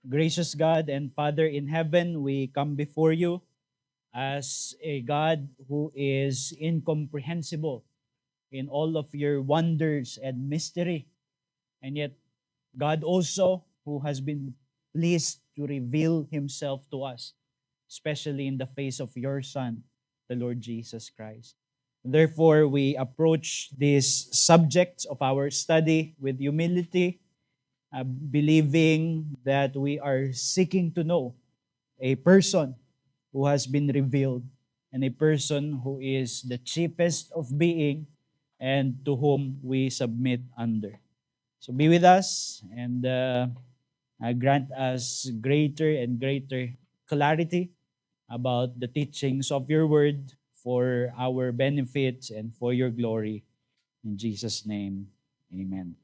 Gracious God and Father in heaven, we come before you as a God who is incomprehensible in all of your wonders and mystery. And yet, God also who has been pleased to reveal himself to us, especially in the face of your Son, the Lord Jesus Christ. Therefore, we approach these subjects of our study with humility, believing that we are seeking to know a person who has been revealed and a person who is the chiefest of being and to whom we submit under. So be with us and grant us greater and greater clarity about the teachings of your word for our benefit and for your glory. In Jesus' name, amen.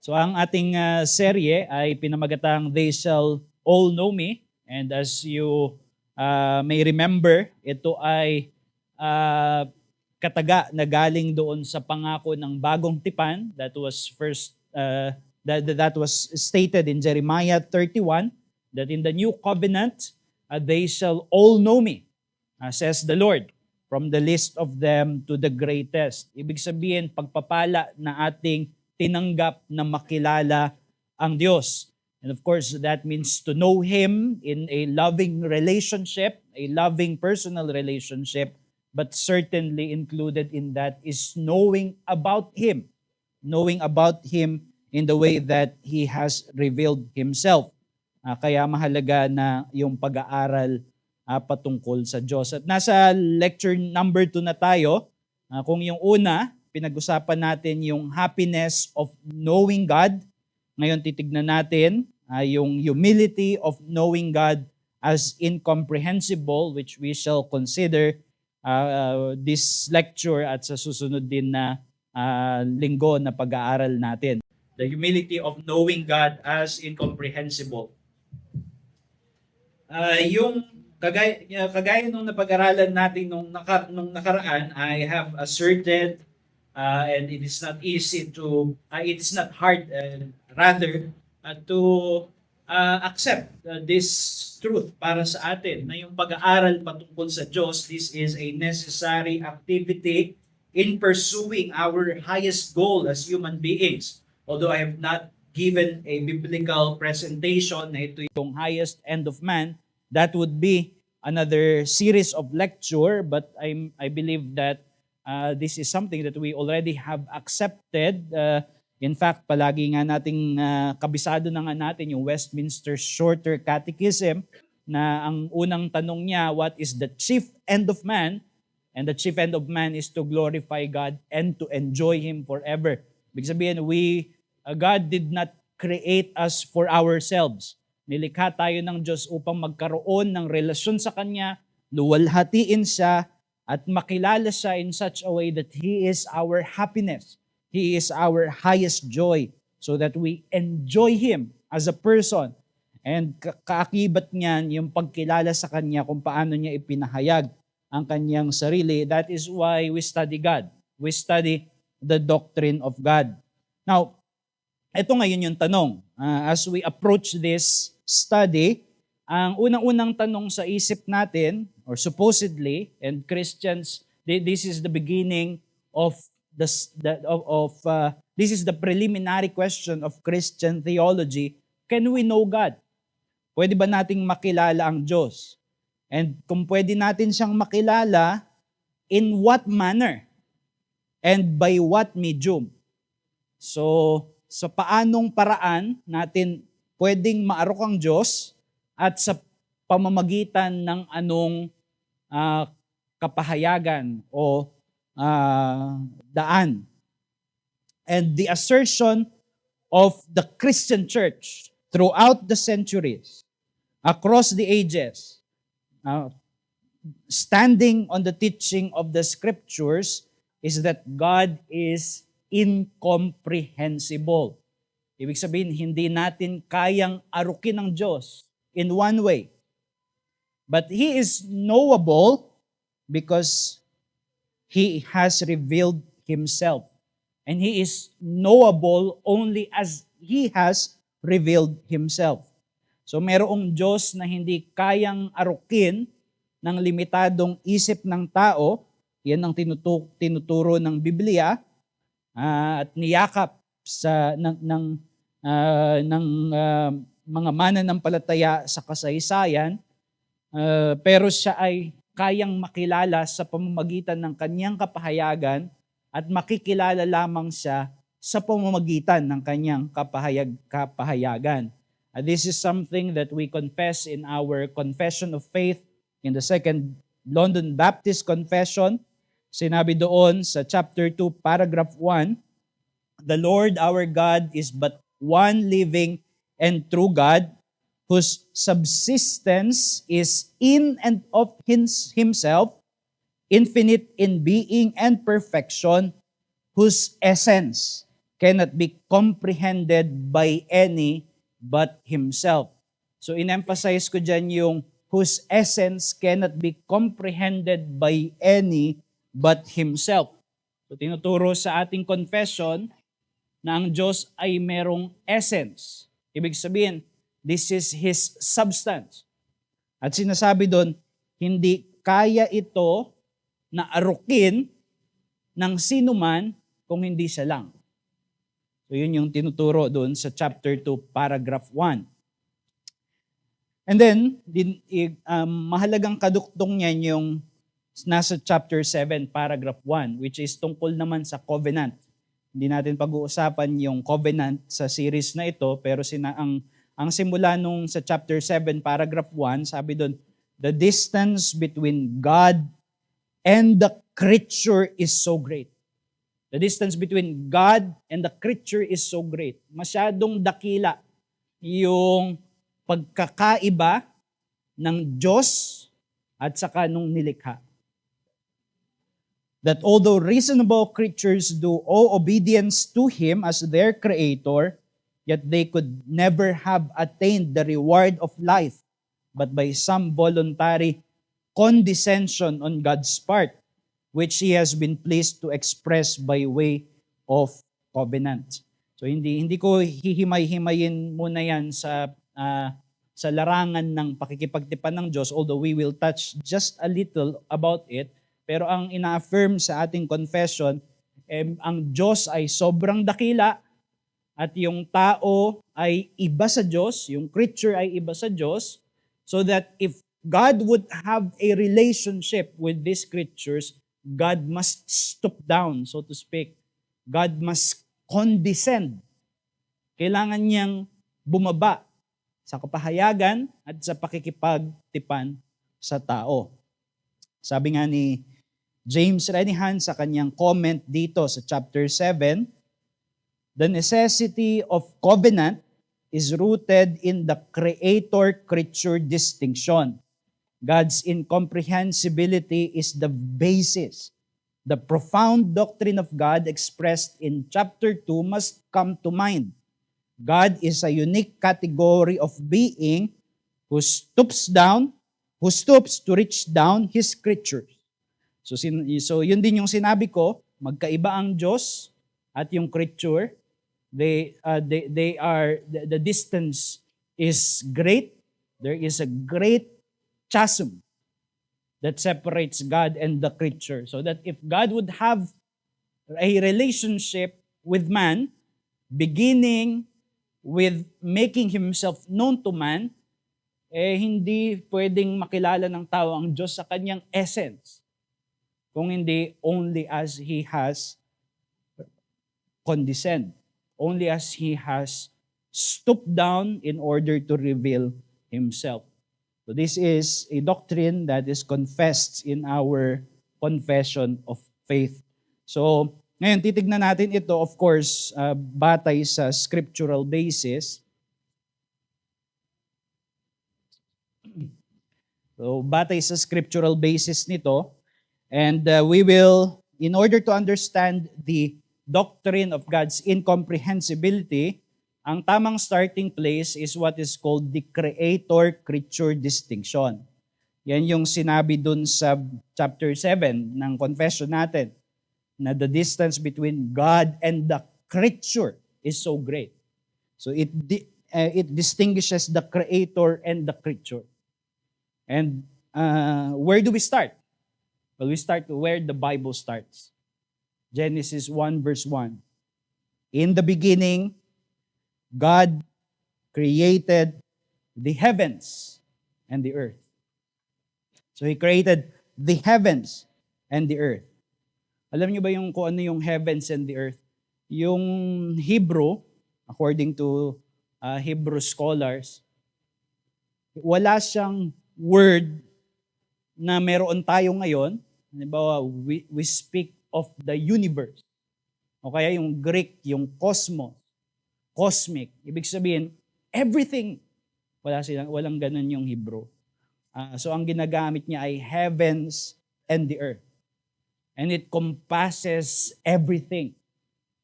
So ang ating serye ay pinamagatang They Shall All Know Me. And as you may remember, ito ay kataga na galing doon sa pangako ng bagong tipan that was that was stated in Jeremiah 31 that in the new covenant they shall all know me, says the Lord, from the least of them to the greatest. Ibig sabihin, pagpapala na ating tinanggap na makilala ang Diyos. And of course, that means to know Him in a loving relationship, a loving personal relationship, but certainly included in that is knowing about Him in the way that He has revealed Himself. Kaya mahalaga na yung pag-aaral patungkol sa Diyos. At nasa lecture number 2 na tayo. Kung yung una, pinag-usapan natin yung happiness of knowing God. Ngayon titignan natin yung humility of knowing God as incomprehensible, which we shall consider this lecture at sa susunod din na linggo na pag-aaral natin. The humility of knowing God as incomprehensible. Yung kagaya nung napag-aralan natin nung nakaraan, I have asserted and it is not easy to, it's not hard, rather, to accept this truth para sa atin na yung pag-aaral patungkol sa Diyos, this is a necessary activity in pursuing our highest goal as human beings. Although I have not given a biblical presentation na ito yung highest end of man, that would be another series of lecture, but I believe that this is something that we already have accepted. In fact, palagi nga nating kabisado na nga natin yung Westminster Shorter Catechism na ang unang tanong niya, what is the chief end of man? And the chief end of man is to glorify God and to enjoy Him forever. Ibig sabihin, God did not create us for ourselves. Nilikha tayo ng Diyos upang magkaroon ng relasyon sa Kanya, luwalhatiin siya, at makilala siya in such a way that He is our happiness. He is our highest joy so that we enjoy Him as a person. And kaakibat niyan yung pagkilala sa Kanya kung paano niya ipinahayag ang Kanyang sarili. That is why we study God. We study the doctrine of God. Now, ito ngayon yung tanong. As we approach this study, ang unang-unang tanong sa isip natin, or supposedly, and Christians, this is the beginning of this is the preliminary question of Christian theology. Can we know God? Pwede ba nating makilala ang Diyos? And kung pwede natin siyang makilala, in what manner? And by what medium? So, sa paanong paraan natin pwedeng maarok ang Diyos at sa pamamagitan ng anong kapahayagan o daan. And the assertion of the Christian church throughout the centuries, across the ages, standing on the teaching of the scriptures, is that God is incomprehensible. Ibig sabihin, hindi natin kayang arukin ng Diyos in one way. But He is knowable because He has revealed Himself. And He is knowable only as He has revealed Himself. So merong Diyos na hindi kayang arukin ng limitadong isip ng tao. Yan ang tinuturo ng Biblia at niyakap ng mga mananampalataya sa kasaysayan. Pero siya ay kayang makilala sa pamamagitan ng kanyang kapahayagan at makikilala lamang siya sa pamamagitan ng kanyang kapahayagan. This is something that we confess in our Confession of Faith in the Second London Baptist Confession. Sinabi doon sa chapter 2, paragraph 1, "The Lord our God is but one living and true God, whose subsistence is in and of Himself, infinite in being and perfection, whose essence cannot be comprehended by any but Himself." So in-emphasize ko dyan yung whose essence cannot be comprehended by any but Himself. So tinuturo sa ating confession na ang Diyos ay merong essence. Ibig sabihin, this is His substance. At sinasabi doon, hindi kaya ito na arukin ng sinuman kung hindi siya lang. So yun yung tinuturo doon sa chapter 2, paragraph 1. And then, mahalagang kaduktong niyan yung nasa chapter 7, paragraph 1, which is tungkol naman sa covenant. Hindi natin pag-uusapan yung covenant sa series na ito, pero ang simula nung sa chapter 7, paragraph 1, sabi doon, the distance between God and the creature is so great. The distance between God and the creature is so great. Masyadong dakila yung pagkakaiba ng Diyos at saka nung nilikha. That although reasonable creatures do owe obedience to Him as their Creator, yet they could never have attained the reward of life, but by some voluntary condescension on God's part, which He has been pleased to express by way of covenant. So hindi ko hihimay-himayin muna yan sa larangan ng pakikipagtipan ng Diyos, although we will touch just a little about it. Pero ang ina-affirm sa ating confession, ang Diyos ay sobrang dakila at yung tao ay iba sa Diyos, yung creature ay iba sa Diyos, so that if God would have a relationship with these creatures, God must stoop down, so to speak. God must condescend. Kailangan niyang bumaba sa kapahayagan at sa pakikipagtipan sa tao. Sabi nga ni James Renihan sa kanyang comment dito sa chapter 7, the necessity of covenant is rooted in the creator-creature distinction. God's incomprehensibility is the basis. The profound doctrine of God expressed in chapter 2 must come to mind. God is a unique category of being who stoops to reach down His creatures. So yun din yung sinabi ko, magkaiba ang Diyos at yung creature. The distance is great. There is a great chasm that separates God and the creature. So that if God would have a relationship with man, beginning with making Himself known to man, hindi pwedeng makilala ng tao ang Diyos sa kanyang essence, kung hindi only as He has condescend, only as He has stooped down in order to reveal Himself. So this is a doctrine that is confessed in our confession of faith. So ngayon, titignan natin ito, of course, batay sa scriptural basis. So batay sa scriptural basis nito, and we will, in order to understand the doctrine of God's incomprehensibility, ang tamang starting place is what is called the creator-creature distinction. Yan yung sinabi dun sa chapter 7 ng confession natin, na the distance between God and the creature is so great. So it distinguishes the creator and the creature. And where do we start? Well, we start where the Bible starts. Genesis 1 verse 1. In the beginning, God created the heavens and the earth. So He created the heavens and the earth. Alam niyo ba kung ano yung heavens and the earth? Yung Hebrew, according to Hebrew scholars, wala siyang word na meron tayo ngayon. Halimbawa, we speak of the universe. O kaya yung Greek, yung cosmos, cosmic. Ibig sabihin, everything. Walang ganun yung Hebrew. So ang ginagamit niya ay heavens and the earth. And it compasses everything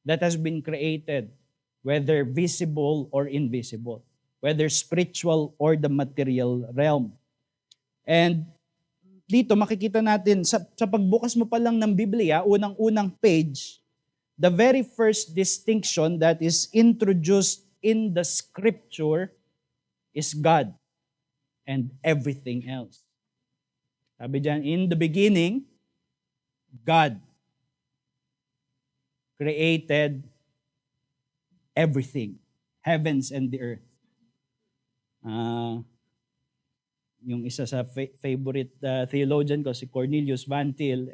that has been created, whether visible or invisible, whether spiritual or the material realm. And dito makikita natin, sa pagbukas mo pa lang ng Biblia, unang-unang page, the very first distinction that is introduced in the scripture is God and everything else. Sabi diyan, in the beginning, God created everything, heavens and the earth. Yung isa sa favorite theologian ko, si Cornelius Van Til,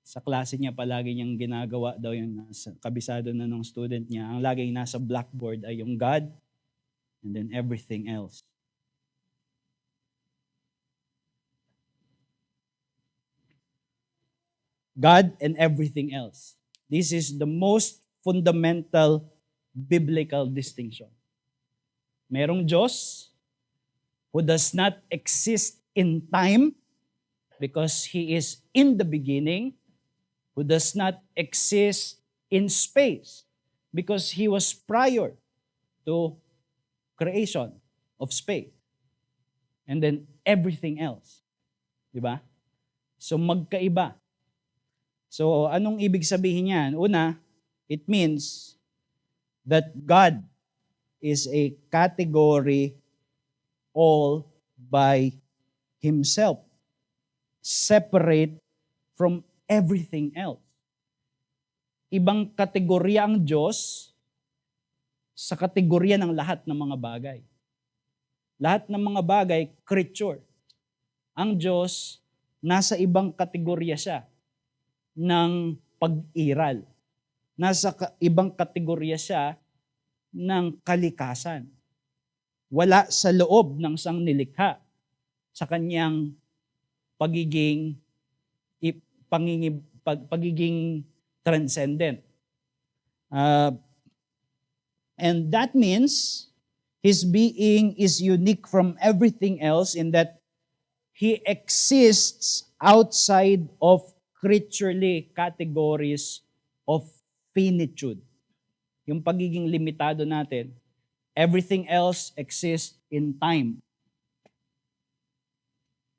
sa klase niya palagi niyang ginagawa daw yung kabisado na ng student niya. Ang laging nasa blackboard ay yung God and then everything else. God and everything else. This is the most fundamental biblical distinction. Merong Diyos who does not exist in time because He is in the beginning, who does not exist in space because He was prior to creation of space. And then everything else. Diba? So magkaiba. So anong ibig sabihin niyan? Una, it means that God is a category all by Himself, separate from everything else. Ibang kategorya ang Diyos sa kategorya ng lahat ng mga bagay. Lahat ng mga bagay, creature. Ang Diyos, nasa ibang kategorya siya ng pag-iral. Nasa ibang kategorya siya ng kalikasan. Wala sa loob ng sangnilikha sa kanyang pagiging transcendent. And that means His being is unique from everything else in that He exists outside of creaturely categories of finitude. Yung pagiging limitado natin, everything else exists in time.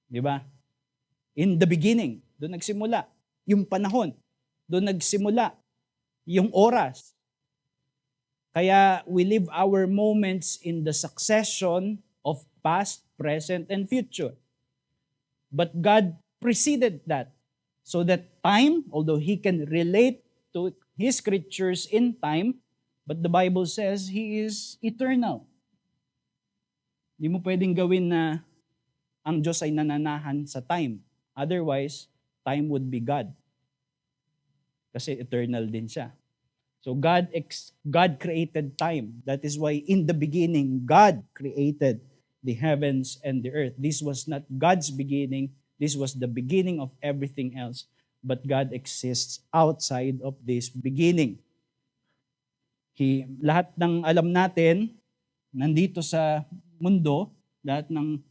Di ba? In the beginning, doon nagsimula. Yung panahon, doon nagsimula. Yung oras. Kaya we live our moments in the succession of past, present, and future. But God preceded that. So that time, although He can relate to His creatures in time, but the Bible says He is eternal. Hindi mo pwedeng gawin na ang Diyos ay nananahan sa time. Otherwise, time would be God. Kasi eternal din siya. So God created time. That is why in the beginning, God created the heavens and the earth. This was not God's beginning. This was the beginning of everything else. But God exists outside of this beginning. Lahat ng alam natin, nandito sa mundo, lahat ng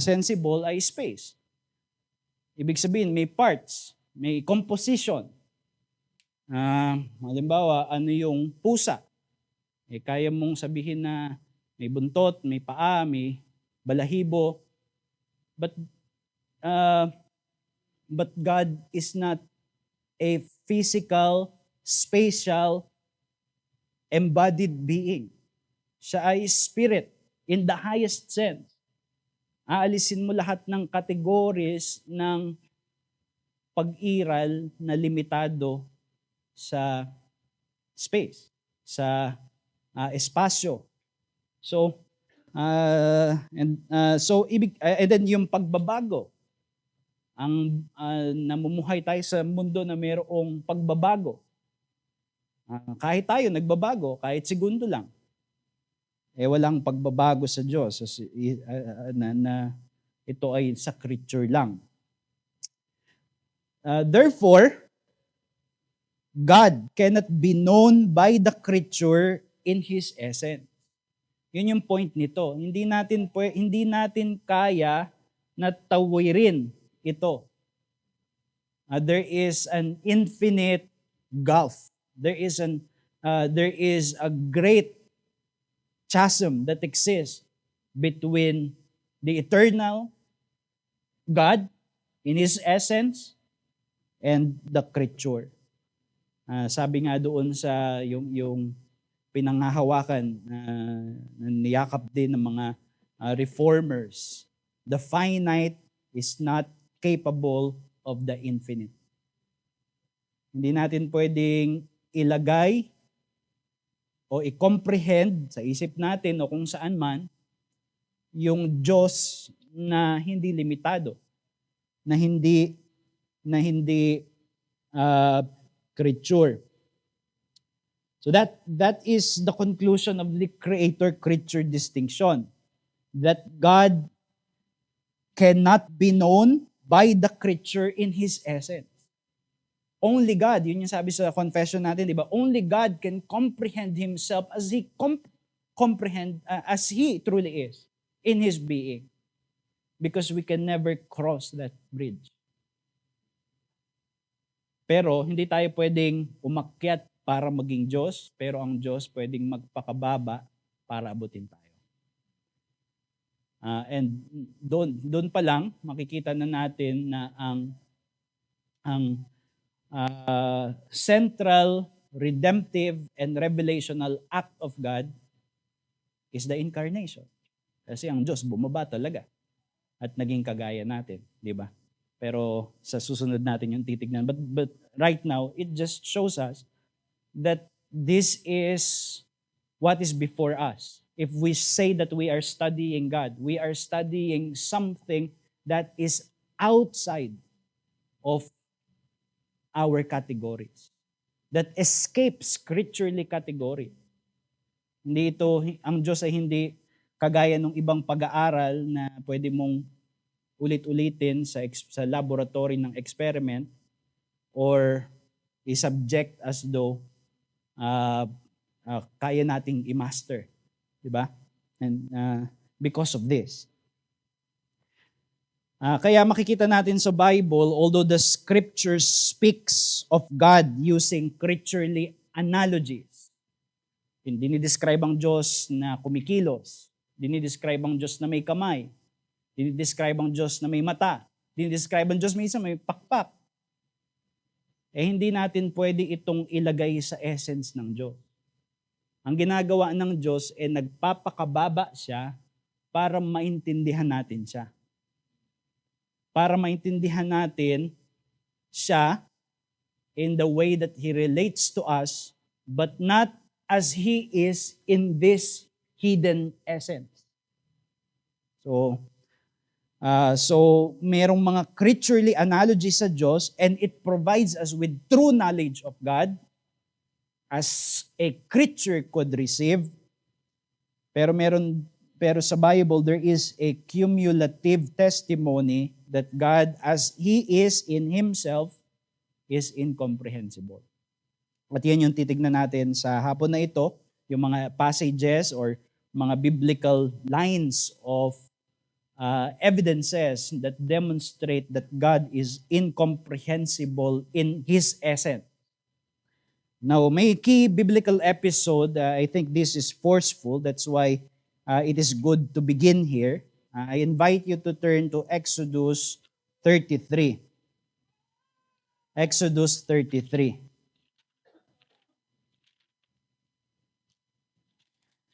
sensible ay space. Ibig sabihin, may parts, may composition. Halimbawa, ano yung pusa? Kaya mong sabihin na may buntot, may paa, may balahibo. But God is not a physical, spatial, embodied being. Siya ay spirit in the highest sense. Aalisin mo lahat ng categories ng pag-iral na limitado sa space, sa espasyo. So, and then yung pagbabago, ang namumuhay tayo sa mundo na mayroong pagbabago. Kahit tayo nagbabago, kahit segundo lang, walang pagbabago sa Diyos na ito ay sa creature lang. Therefore, God cannot be known by the creature in His essence. Yun yung point nito. Hindi natin kaya na tawirin ito. There is an infinite gulf. There is a great chasm that exists between the eternal God in His essence and the creature. Sabi nga doon sa yung pinanghahawakan na niyakap din ng mga reformers, the finite is not capable of the infinite. Hindi natin pwedeng ilagay o i-comprehend sa isip natin o kung saan man yung Diyos na hindi limitado, na hindi creature. So that is the conclusion of the creator-creature distinction. That God cannot be known by the creature in His essence. Only God, yun yung sabi sa confession natin, di ba? Only God can comprehend Himself as He as He truly is in His being. Because we can never cross that bridge. Pero hindi tayo pwedeng umakyat para maging Diyos, pero ang Diyos pwedeng magpakababa para abutin tayo. And doon pa lang makikita na natin na ang central redemptive and revelational act of God is the incarnation. Kasi ang Diyos bumaba talaga at naging kagaya natin, di ba? Pero sa susunod natin yung titignan. But right now, it just shows us that this is what is before us. If we say that we are studying God, we are studying something that is outside of our categories, that escapes scripturally category. Hindi ito, ang Diyos ay hindi kagaya ng ibang pag-aaral na pwede mong ulit-ulitin sa laboratory ng experiment or i-subject as though kaya nating i-master. Diba? And because of this. Kaya makikita natin sa Bible, although the scripture speaks of God using creaturely analogies, dinidescribe ang Diyos na kumikilos, dinidescribe ang Diyos na may kamay, dinidescribe ang Diyos na may mata, dinidescribe ang Diyos minsan may pakpak. Hindi natin pwede itong ilagay sa essence ng Diyos. Ang ginagawa ng Diyos nagpapakababa siya para maintindihan natin siya. Para maintindihan natin siya in the way that He relates to us, but not as He is in this hidden essence. So merong mga creaturely analogies sa Diyos and it provides us with true knowledge of God as a creature could receive. Pero sa Bible, there is a cumulative testimony that God, as He is in Himself, is incomprehensible. At yan yung titignan natin sa hapon na ito, yung mga passages or mga biblical lines of evidences that demonstrate that God is incomprehensible in His essence. Now, may key biblical episode, I think this is forceful, that's why it is good to begin here. I invite you to turn to Exodus 33. Exodus 33.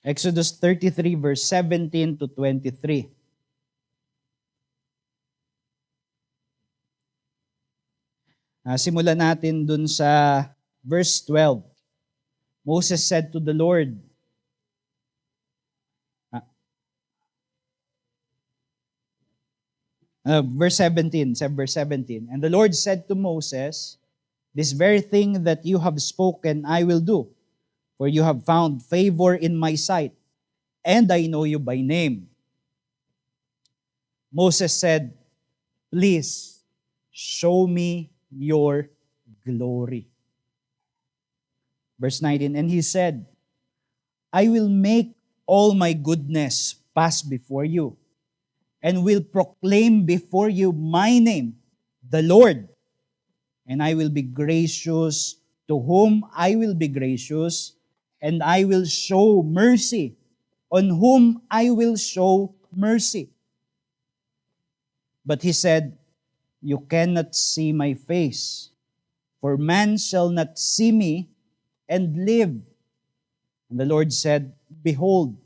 Exodus 33 verse 17 to 23. Simulan natin dun sa verse 12. Moses said to the Lord, verse 17, and the Lord said to Moses, this very thing that you have spoken I will do, for you have found favor in my sight, and I know you by name. Moses said, please show me your glory. Verse 19, and he said, I will make all my goodness pass before you, and will proclaim before you my name, the Lord. And I will be gracious to whom I will be gracious, and I will show mercy on whom I will show mercy. But he said, you cannot see my face, for man shall not see me and live. And the Lord said, behold,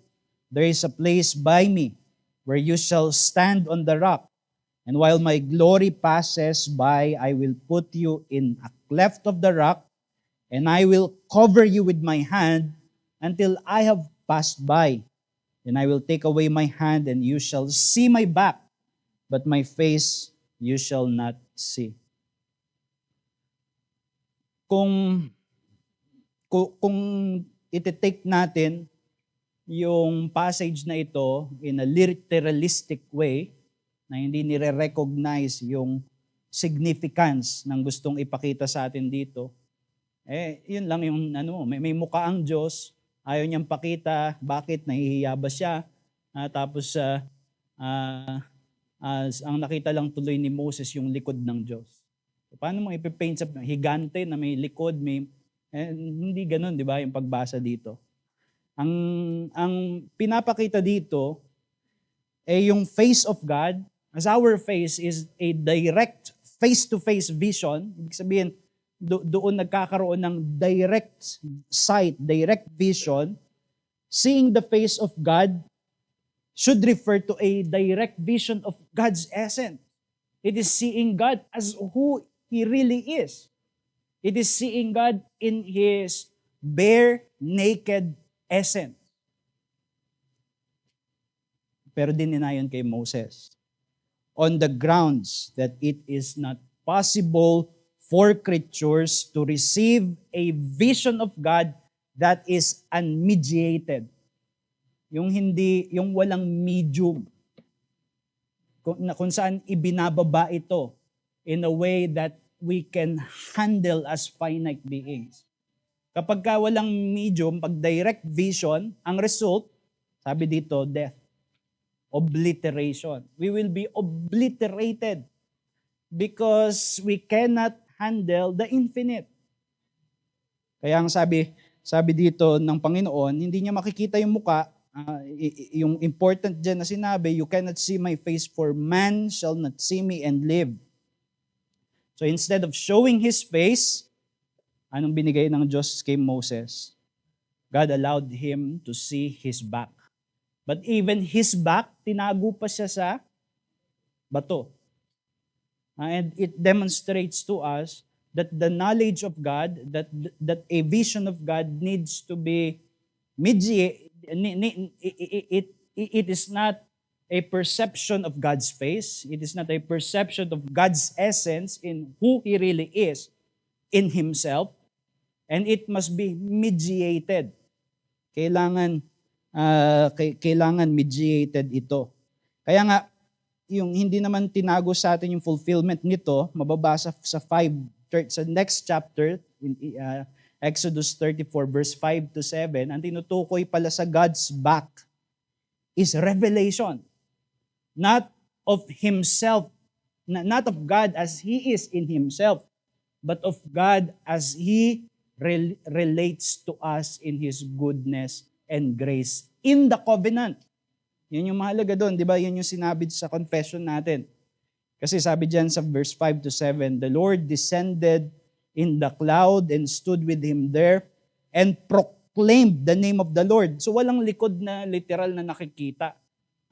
there is a place by me where you shall stand on the rock. And while my glory passes by, I will put you in a cleft of the rock, and I will cover you with my hand until I have passed by. Then I will take away my hand, and you shall see my back, but my face you shall not see. Kung iti-take natin yung passage na ito in a literalistic way, na hindi nire-recognize yung significance ng gustong ipakita sa atin dito, yun lang yung may mukha ang Diyos, ayaw niyang pakita, bakit, nahihiya ba siya, tapos ang nakita lang tuloy ni Moses yung likod ng Diyos. Paano mo ipipaint sa higante na may likod, hindi ganun, di ba, yung pagbasa dito. Ang pinapakita dito yung face of God, as our face is a direct face-to-face vision. Ibig sabihin, doon nagkakaroon ng direct sight, direct vision. Seeing the face of God should refer to a direct vision of God's essence. It is seeing God as who He really is. It is seeing God in His bare, naked essence. Pero din ninayon kay Moses, on the grounds that it is not possible for creatures to receive a vision of God that is unmediated. Yung walang medium. Kung saan ibinababa ito in a way that we can handle as finite beings. Kapag walang medium, pag direct vision, ang result, sabi dito, death. Obliteration. We will be obliterated because we cannot handle the infinite. Kaya ang sabi dito ng Panginoon, hindi niya makikita yung muka. Yung important dyan na sinabi, you cannot see my face, for man shall not see me and live. So instead of showing His face, anong binigay ng Diyos kay Moses? God allowed him to see his back. But even his back, tinago pa siya sa bato. And it demonstrates to us that the knowledge of God, that a vision of God needs to be mediated. It is not a perception of God's face. It is not a perception of God's essence in who He really is in Himself. And it must be mediated. Kailangan mediated ito. Kaya nga, yung hindi naman tinago sa atin yung fulfillment nito, mababasa sa next chapter, in Exodus 34 verse 5 to 7, ang tinutukoy pala sa God's back is revelation. Not of Himself, not of God as He is in Himself, but of God as He relates to us in His goodness and grace in the covenant. Yun yung mahalaga doon, di ba? Yun yung sinabi sa confession natin. Kasi sabi diyan sa verse 5 to 7, the Lord descended in the cloud and stood with him there and proclaimed the name of the Lord. So walang likod na literal na nakikita.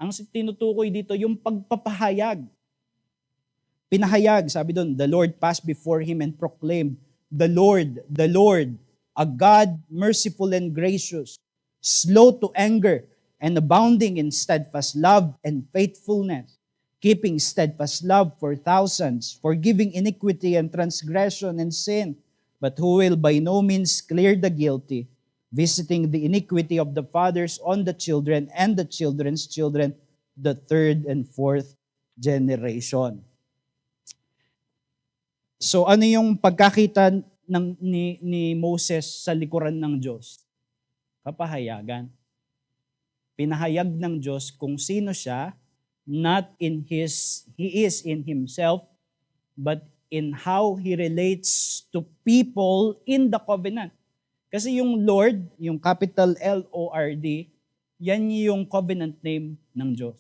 Ang tinutukoy dito, yung pagpapahayag. Pinahayag, sabi doon, the Lord passed before him and proclaimed, the Lord, a God merciful and gracious, slow to anger, and abounding in steadfast love and faithfulness, keeping steadfast love for thousands, forgiving iniquity and transgression and sin, but who will by no means clear the guilty, visiting the iniquity of the fathers on the children and the children's children, the third and fourth generation. So ano yung pagkakita ni Moses sa likuran ng Diyos? Kapahayagan. Pinahayag ng Diyos kung sino siya, not he is in himself, but in how he relates to people in the covenant. Kasi yung Lord, yung capital L-O-R-D, yan yung covenant name ng Diyos.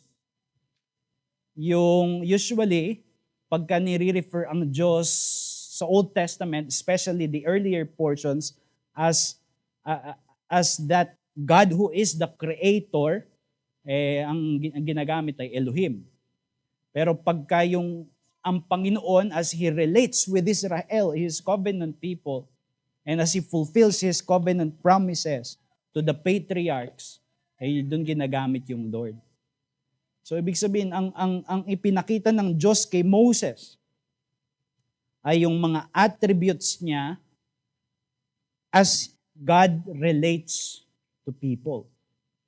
Yung usually, pagka nire-refer ang Diyos sa Old Testament, especially the earlier portions, as that God who is the creator, ang ginagamit ay Elohim. Pero pagka ang Panginoon, as He relates with Israel, His covenant people, and as He fulfills His covenant promises to the patriarchs, ay doon ginagamit yung Lord. So ibig sabihin, ang ipinakita ng Diyos kay Moses ay yung mga attributes niya as God relates to people,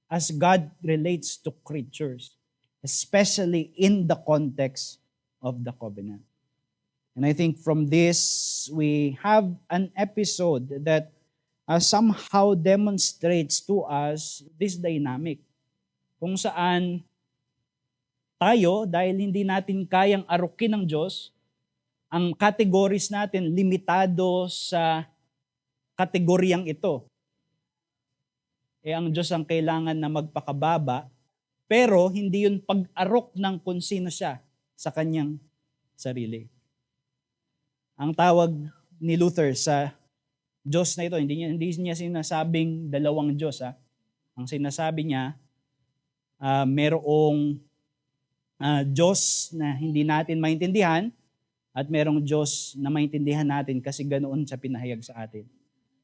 as God relates to creatures, especially in the context of the covenant. And I think from this, we have an episode that somehow demonstrates to us this dynamic. Kung saan tayo, dahil hindi natin kayang arukin ng Diyos, ang categories natin limitado sa kategoryang ito. Ang Diyos ang kailangan na magpakababa, pero hindi yun pag-arok ng kung sino siya sa kanyang sarili. Ang tawag ni Luther sa Diyos na ito, hindi niya sinasabing dalawang Diyos. Ang sinasabi niya, merong Diyos na hindi natin maintindihan at merong Diyos na maintindihan natin kasi ganoon siya pinahayag sa atin.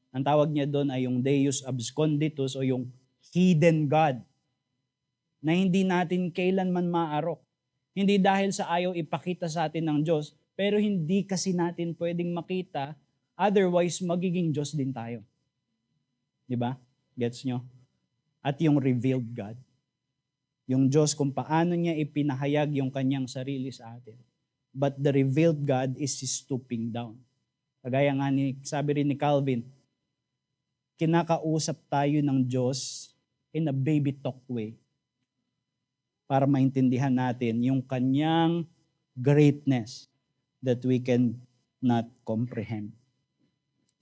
Ang tawag niya doon ay yung Deus absconditus o yung hidden God na hindi natin kailanman maarok. Hindi dahil sa ayaw ipakita sa atin ng Diyos, pero hindi kasi natin pwedeng makita, otherwise magiging Diyos din tayo. Di ba? Gets nyo? At yung revealed God. Yung Diyos kung paano niya ipinahayag yung kanyang sarili sa atin. But the revealed God is stooping down. Kagaya nga sabi rin ni Calvin, kinakausap tayo ng Diyos in a baby talk way para maintindihan natin yung kanyang greatness that we can not comprehend.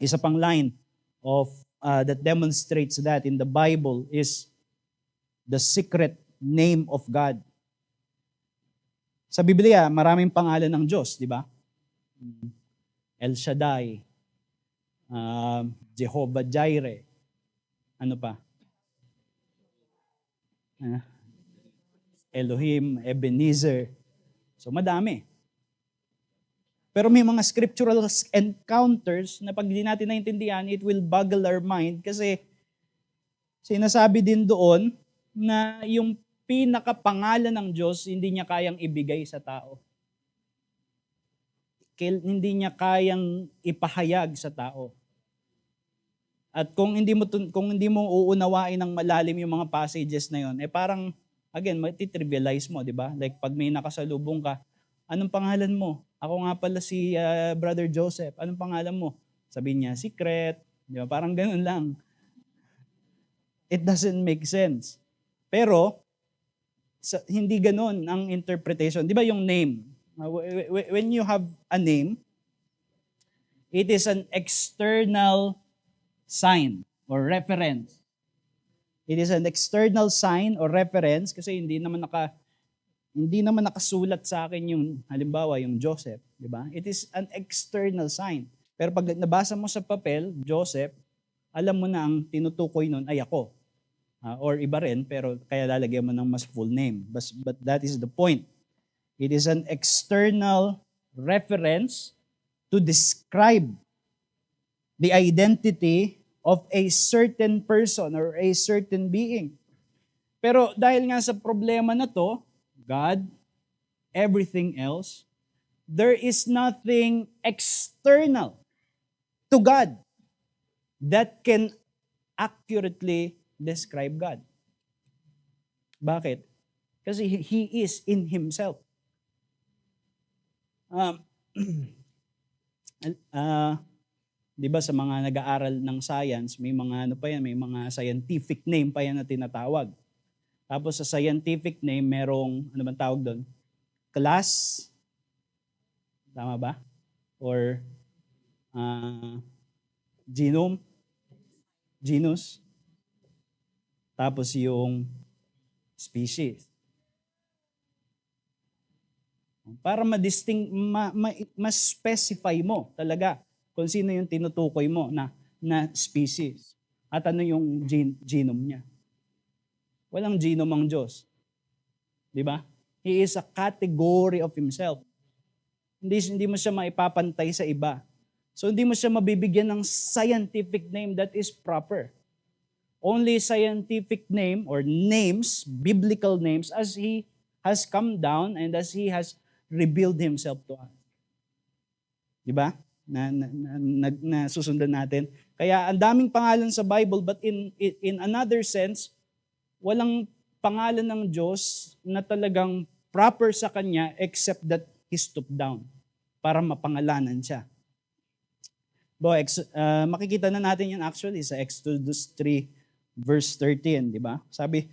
Isa pang line of that demonstrates that in the Bible is the secret name of God. Sa Biblia, maraming pangalan ng Diyos, di ba? El Shaddai, Jehovah Jireh, ano pa? Elohim, Ebenezer. So madami. Pero may mga scriptural encounters na pag di natin naintindihan, it will boggle our mind kasi sinasabi din doon na yung pinakapangalan ng Diyos hindi niya kayang ibigay sa tao. Hindi niya kayang ipahayag sa tao. At kung hindi mo uunawain ng malalim yung mga passages na yon, parang again, matitrivialize mo, di ba? Like pag may nakasalubong ka, anong pangalan mo? Ako nga pala si Brother Joseph. Anong pangalan mo? Sabihin niya, secret. Di ba? Parang ganun lang. It doesn't make sense. Pero, hindi ganun ang interpretation. Di ba yung name? When you have a name, it is an external sign or reference. It is an external sign or reference kasi hindi naman nakasulat sa akin yung halimbawa yung Joseph, di ba? It is an external sign. Pero pag nabasa mo sa papel, Joseph, alam mo na ang tinutukoy nun ay ako. Or iba rin, pero kaya lalagyan mo ng mas full name. But that is the point. It is an external reference to describe the identity of a certain person or a certain being. Pero dahil nga sa problema na to, God, everything else, there is nothing external to God that can accurately describe God. Bakit? Kasi He is in Himself. Di ba sa mga nag-aaral ng science, may mga may mga scientific name pa yan na tinatawag. Tapos sa scientific name, merong, ano bang tawag doon? Class? Tama ba? Or genome? Genus? Tapos yung species. Para ma-specify mo talaga kung sino yung tinutukoy mo na species. At ano yung genome niya. Walang genome ang Diyos. Di ba? He is a category of Himself. Hindi mo siya maipapantay sa iba. So hindi mo siya mabibigyan ng scientific name that is proper. Only scientific name or names, biblical names, as He has come down and as He has revealed Himself to us. Di ba? Na susundan natin. Kaya ang daming pangalan sa Bible, but in another sense, walang pangalan ng Diyos na talagang proper sa Kanya except that He stooped down para mapangalanan siya. Makikita na natin yan actually sa Exodus 3 verse 13, di ba? Sabi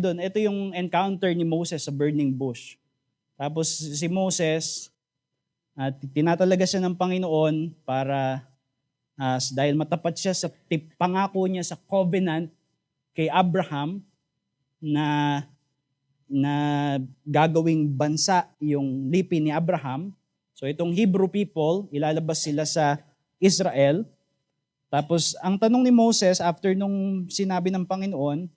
doon, ito yung encounter ni Moses sa burning bush. Tapos si Moses, tinatalaga siya ng Panginoon para dahil matapat siya sa pangako niya sa covenant kay Abraham na gagawing bansa yung lipi ni Abraham. So itong Hebrew people, ilalabas sila sa Israel. Tapos ang tanong ni Moses after nung sinabi ng Panginoon,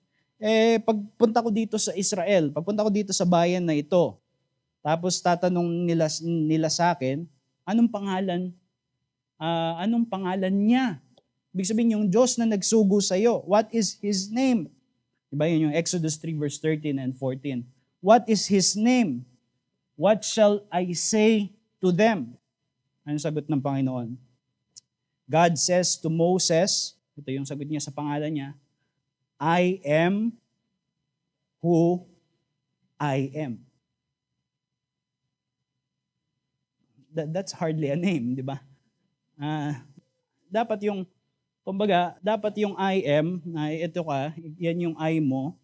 pagpunta ko dito sa Israel, pagpunta ko dito sa bayan na ito, tapos tatanong nila sa akin, anong pangalan niya? Ibig sabihin yung Diyos na nagsugo sa iyo, what is His name? Diba yun yung Exodus 3 verse 13 and 14. What is His name? What shall I say to them? Anong sagot ng Panginoon? God says to Moses, ito yung sagot niya sa pangalan niya, I am who I am. That's hardly a name, di ba? Dapat yung I am, ito ka, yan yung I mo.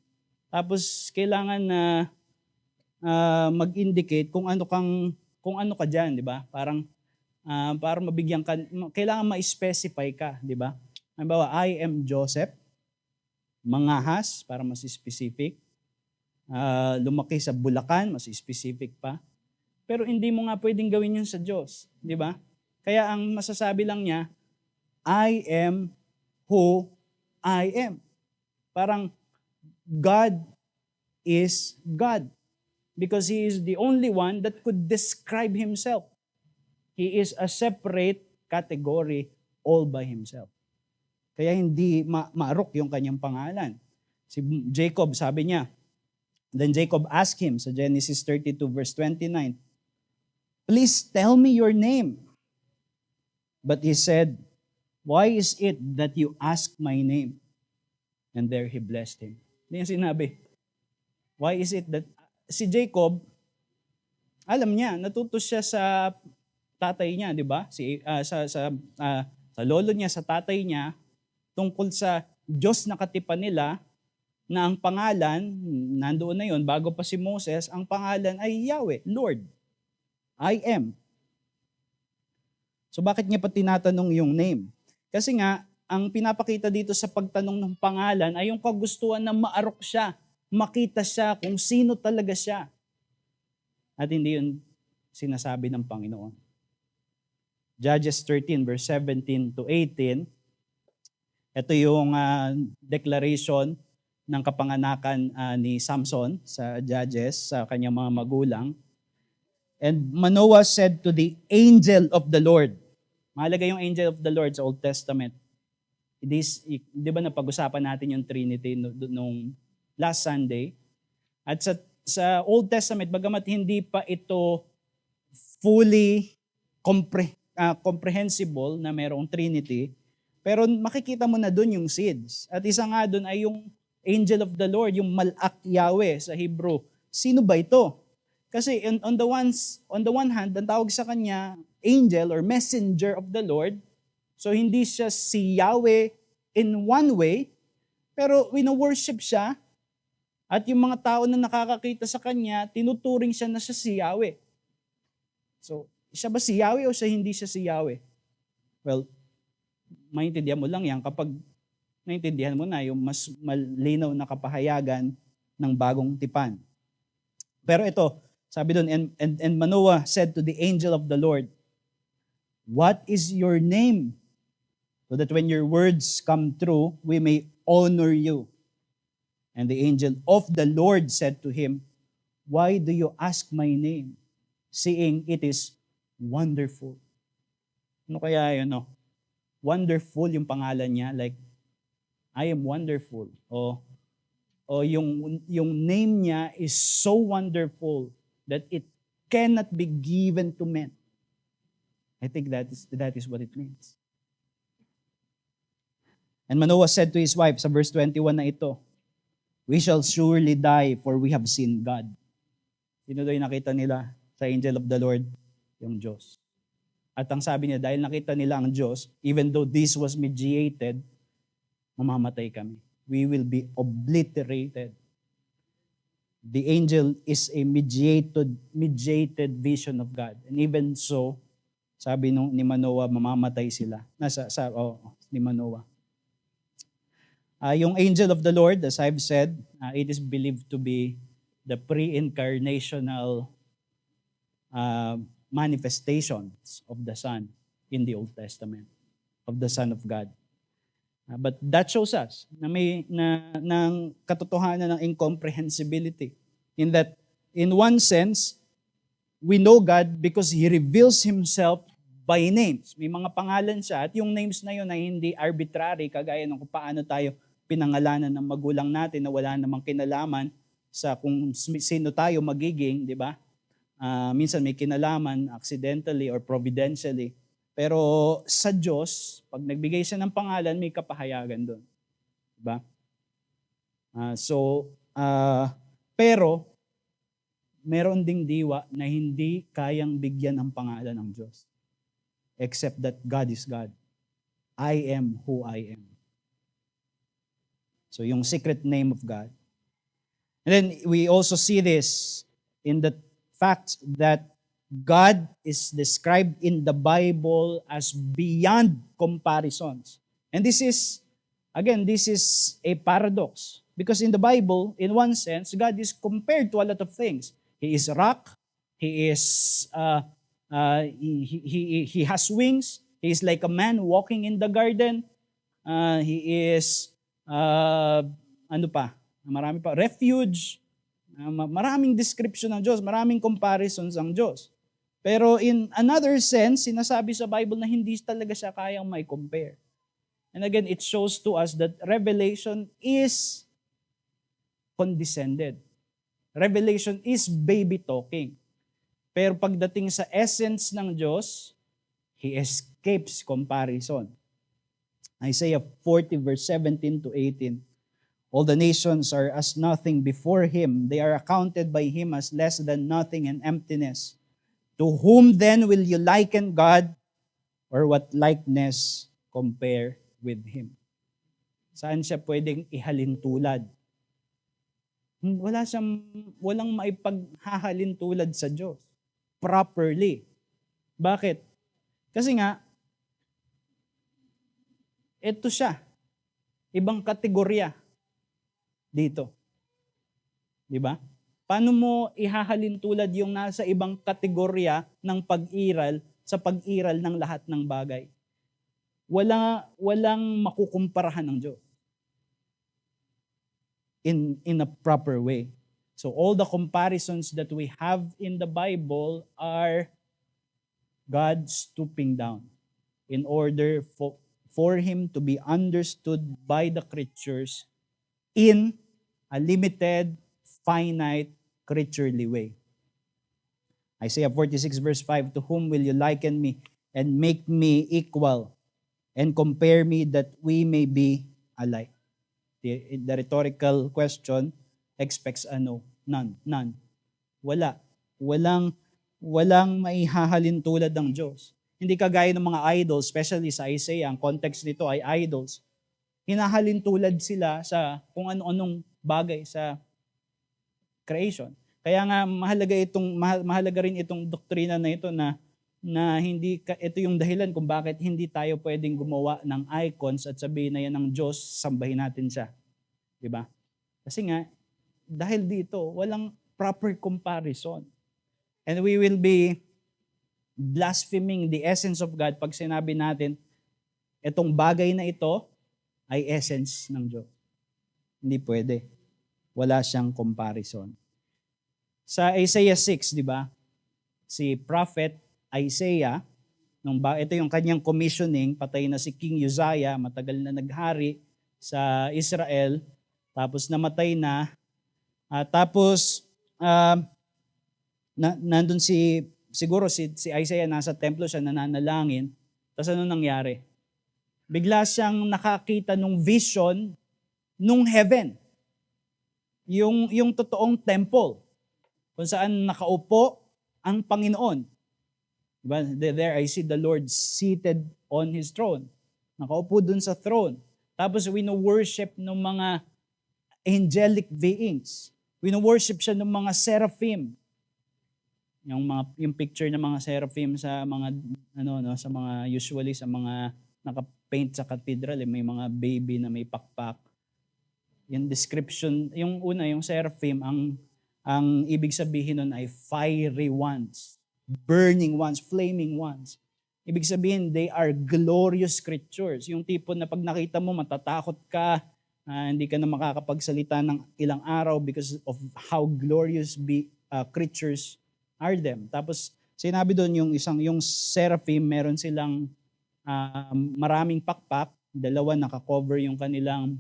Tapos kailangan na mag-indicate kung ano ka diyan, di ba? Parang para mabigyan ka, kailangan ma-specify ka, di ba? Halimbawa, I am Joseph, mangahas, para mas specific. Lumaki sa Bulacan, mas specific pa. Pero hindi mo nga pwedeng gawin yun sa Diyos, di ba? Kaya ang masasabi lang niya, I am who I am. Parang God is God because He is the only one that could describe Himself. He is a separate category all by Himself. Kaya hindi maarok yung kanyang pangalan. Si Jacob, sabi niya, then Jacob asked him sa Genesis 32 verse 29, please tell me your name. But he said, why is it that you ask my name? And there he blessed him. Hindi niya sinabi. Why is it that si Jacob, alam niya, natuto siya sa tatay niya, di ba? Sa lolo niya, sa tatay niya, tungkol sa Diyos na katipan nila, na ang pangalan, nandoon na yon bago pa si Moses, ang pangalan ay Yahweh, Lord. I am. So bakit niya pa tinatanong yung name? Kasi nga, ang pinapakita dito sa pagtanong ng pangalan ay yung kagustuhan na maarok siya, makita siya kung sino talaga siya. At hindi yun sinasabi ng Panginoon. Judges 13 verse 17 to 18, Ito yung declaration ng kapanganakan ni Samson sa Judges, sa kanyang mga magulang. And Manoah said to the angel of the Lord. Mahalaga yung angel of the Lord sa Old Testament. Di ba napag-usapan natin yung Trinity nung last Sunday? At sa Old Testament, bagamat hindi pa ito fully comprehensible na merong Trinity, pero makikita mo na doon yung seeds. At isa nga doon ay yung angel of the Lord, yung Malak Yahweh sa Hebrew. Sino ba ito? Kasi on the one hand, ang tawag sa kanya angel or messenger of the Lord. So hindi siya si Yahweh in one way, pero wino-worship siya. At yung mga tao na nakakakita sa kanya, tinuturing siya na siya si Yahweh. So, siya ba si Yahweh o siya hindi siya si Yahweh? Well, maintindihan mo lang yan kapag naintindihan mo na yung mas malinaw na kapahayagan ng bagong tipan. Pero ito, sabi doon, and Manoah said to the angel of the Lord, "What is your name? So that when your words come true, we may honor you." And the angel of the Lord said to him, "Why do you ask my name, seeing it is wonderful?" Ano kaya yun, no? Wonderful yung pangalan niya, like, I am wonderful. O yung name niya is so wonderful that it cannot be given to men. I think that is what it means. And Manoah said to his wife, sa verse 21 na ito, "We shall surely die, for we have seen God." Sino daw yung nakita nila sa angel of the Lord? Yung Diyos. At ang sabi niya, dahil nakita nila ang Diyos, even though this was mediated, mamamatay kami. We will be obliterated. The angel is a mediated vision of God. And even so, sabi ni Manoah, mamamatay sila. Ni Manoah. Yung angel of the Lord, as I've said, it is believed to be the pre-incarnational manifestations of the Son in the Old Testament, of the Son of God. But that shows us na may ng katotohanan ng incomprehensibility, in that in one sense we know God because He reveals Himself by names. May mga pangalan siya at yung names na yun ay hindi arbitrary, kagaya ng kung paano tayo pinangalanan ng magulang natin na wala namang kinalaman sa kung sino tayo magiging, di ba? Minsan may kinalaman accidentally or providentially. Pero sa Diyos, pag nagbigay siya ng pangalan, may kapahayagan doon. Diba? Pero, meron ding diwa na hindi kayang bigyan ng pangalan ng Diyos. Except that God is God. I am who I am. So yung secret name of God. And then we also see this in the fact that God is described in the Bible as beyond comparisons. And this is a paradox. Because in the Bible, in one sense, God is compared to a lot of things. He is rock. He is, he has wings. He is like a man walking in the garden. He is, marami pa, refuge. Maraming description ng Diyos, maraming comparisons ang Diyos. Pero in another sense, sinasabi sa Bible na hindi talaga siya kayang may compare. And again, it shows to us that revelation is condescended. Revelation is baby talking. Pero pagdating sa essence ng Diyos, He escapes comparison. Isaiah 40 verse 17 to 18. All the nations are as nothing before Him. They are accounted by Him as less than nothing and emptiness. To whom then will you liken God, or what likeness compare with Him? Saan siya pwedeng ihalintulad? Walang maipaghahalintulad sa Diyos properly. Bakit? Kasi nga, ito siya. Ibang kategorya dito. Di ba? Paano mo ihahalintulad yung nasa ibang kategorya ng pag-iral sa pag-iral ng lahat ng bagay? walang makukumparahan ng Diyos in a proper way. So all the comparisons that we have in the Bible are God stooping down in order for him to be understood by the creatures in a limited, finite, creaturely way. Isaiah 46 verse 5, "To whom will you liken me and make me equal and compare me that we may be alike?" The rhetorical question expects a no. None. Walang maihahalin tulad ng Diyos. Hindi kagaya ng mga idols, especially sa Isaiah, ang context nito ay idols. Hinahalin tulad sila sa kung ano-anong bagay sa creation. Kaya nga mahalaga rin itong doktrina na ito na ito yung dahilan kung bakit hindi tayo pwedeng gumawa ng icons at sabihin na yan ng Diyos, sambahin natin siya. 'Di ba? Kasi nga dahil dito walang proper comparison. And we will be blaspheming the essence of God pag sinabi natin itong bagay na ito ay essence ng Diyos. Hindi pwede. Wala siyang comparison. Sa Isaiah 6, 'di ba? Si prophet Isaiah, ito yung kanyang commissioning, patay na si King Uzziah, matagal na naghari sa Israel, tapos namatay na, nandun siguro si Isaiah nasa templo siya nananalangin, tapos ano nangyari? Bigla siyang nakakita nung vision nung heaven, yung totoong temple, kung saan nakaupo ang Panginoon. Diba? There I see the Lord seated on His throne. Nakaupo dun sa throne. Tapos wino-worship ng mga angelic beings. Wino-worship siya ng mga seraphim. Yung picture ng mga seraphim sa mga sa mga usually sa mga naka-paint sa cathedral, may mga baby na may pakpak. Yung description, yung una, yung seraphim, ang ibig sabihin nun ay fiery ones. Burning ones, flaming ones. Ibig sabihin, they are glorious creatures. Yung tipo na pag nakita mo, matatakot ka, hindi ka na makakapagsalita ng ilang araw because of how glorious creatures are them. Tapos, sinabi doon yung seraphim, meron silang maraming pakpak, dalawa nakakover yung kanilang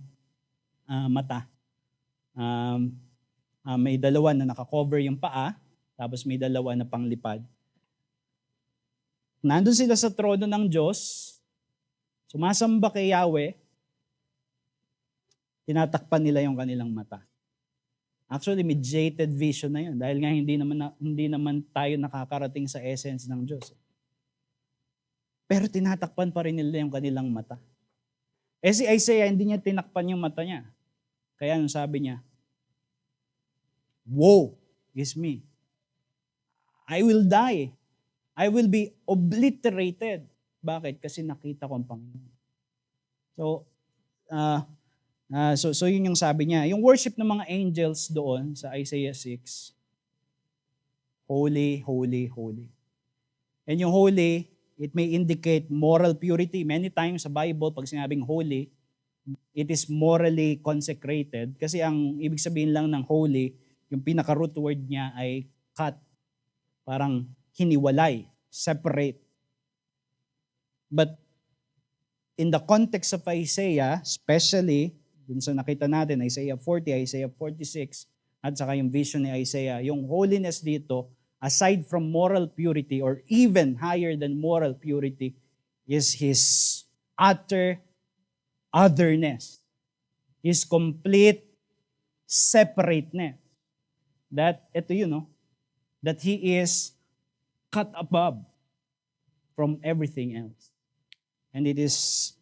mata. May dalawa na nakakover yung paa, tapos may dalawa na panglipad. Nandun sila sa trono ng Diyos, sumasamba kay Yahweh, tinatakpan nila yung kanilang mata. Actually, mediated vision na yun dahil nga hindi naman tayo nakakarating sa essence ng Diyos. Pero tinatakpan pa rin nila yung kanilang mata. Si Isaiah, hindi niya tinakpan yung mata niya. Kaya anong sabi niya? Woe is me. I will die. I will be obliterated. Bakit? Kasi nakita ko ang Panginoon. So yun yung sabi niya. Yung worship ng mga angels doon sa Isaiah 6, holy, holy, holy. And yung holy, it may indicate moral purity. Many times sa Bible, pag sinabing holy, it is morally consecrated. Kasi ang ibig sabihin lang ng holy, yung pinaka-root word niya ay cut. Parang hiniwalay, separate. But in the context of Isaiah, especially dun sa nakita natin, Isaiah 40, Isaiah 46, at saka yung vision ni Isaiah, yung holiness dito, aside from moral purity or even higher than moral purity, is His utter otherness. His complete separateness. That He is cut above from everything else. And it is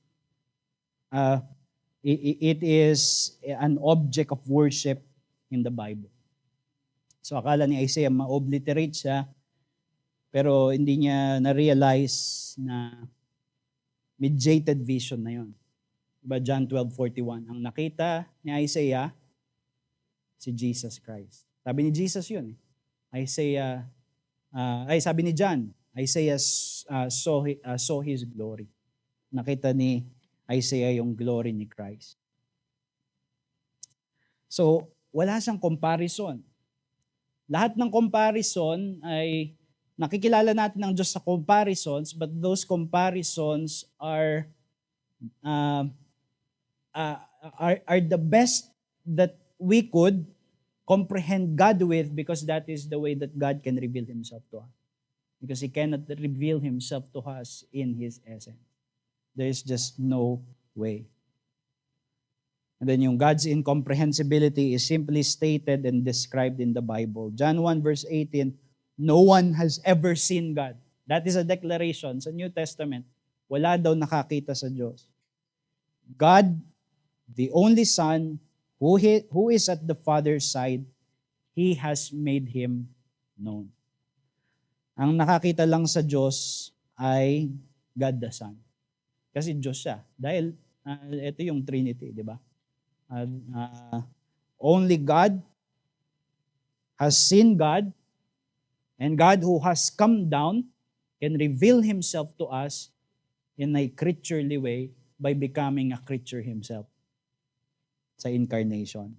an object of worship in the Bible. So akala ni Isaiah ma-obliterate siya, pero hindi niya na-realize na mediated vision na yon. Diba John 12:41, ang nakita ni Isaiah, si Jesus Christ. Sabi ni Jesus yun. Sabi ni John, Isaiah saw His glory. nakita ni Isaiah yung glory ni Christ. So, wala siyang comparison. Lahat ng comparison ay nakikilala natin ang Diyos sa comparisons, but those comparisons uh, are the best that we could comprehend God with, because that is the way that God can reveal Himself to us. Because He cannot reveal Himself to us in His essence. There is just no way. And then yung God's incomprehensibility is simply stated and described in the Bible. John 1 verse 18, no one has ever seen God. That is a declaration sa New Testament. Wala daw nakakita sa Diyos. God, the only Son, who is at the Father's side, He has made Him known. Ang nakakita lang sa Diyos ay God the Son. Kasi Diyos siya. Dahil ito yung Trinity, di ba? Only God has seen God, and God who has come down can reveal Himself to us in a creaturely way by becoming a creature Himself sa incarnation.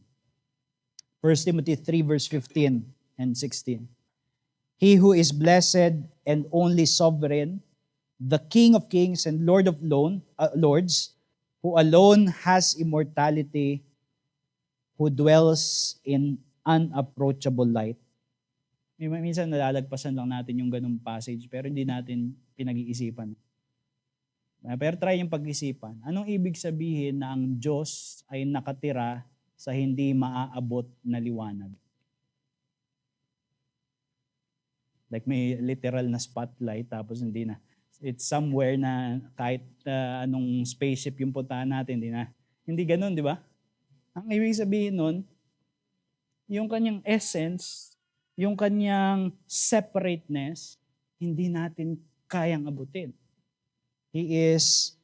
1 Timothy 3 verse 15 and 16. He who is blessed and only sovereign, the King of kings and Lord of lords, who alone has immortality, who dwells in unapproachable light. Minsan nalalagpasan lang natin yung ganung passage, pero hindi natin pinag-iisipan. Pero try yung pag-isipan. Anong ibig sabihin na ang Diyos ay nakatira sa hindi maaabot na liwanag? Like may literal na spotlight, tapos hindi na. It's somewhere na kahit anong spaceship yung puntahan natin, hindi ganun, di ba? Ang ibig sabihin nun, yung kanyang essence, yung kanyang separateness, hindi natin kayang abutin. He is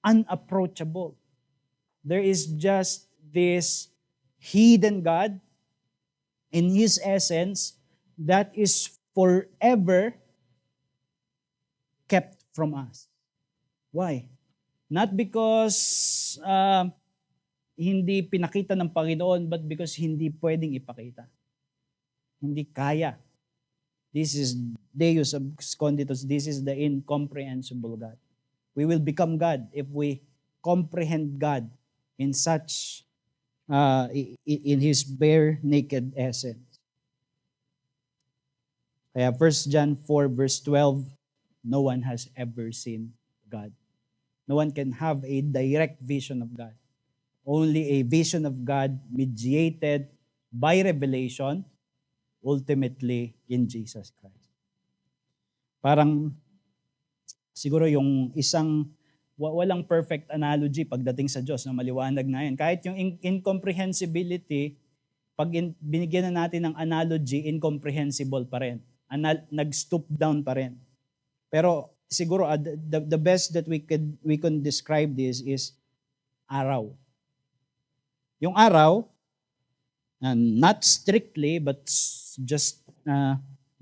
unapproachable. There is just this hidden God in His essence that is forever kept from us. Why? Not because hindi pinakita ng Panginoon, but because hindi pwedeng ipakita. Hindi kaya. This is Deus absconditus. This is the incomprehensible God. We will become God if we comprehend God in such, in His bare naked essence. Kaya 1 John 4 verse 12, no one has ever seen God. No one can have a direct vision of God. Only a vision of God mediated by revelation, ultimately in Jesus Christ. Parang siguro yung isang walang perfect analogy pagdating sa Diyos na maliwanag na yun. Kahit yung incomprehensibility, pag binigyan na natin ng analogy, incomprehensible pa rin. Nag-stoop down pa rin. Pero siguro the best that we can describe this is araw. Yung araw, not strictly but just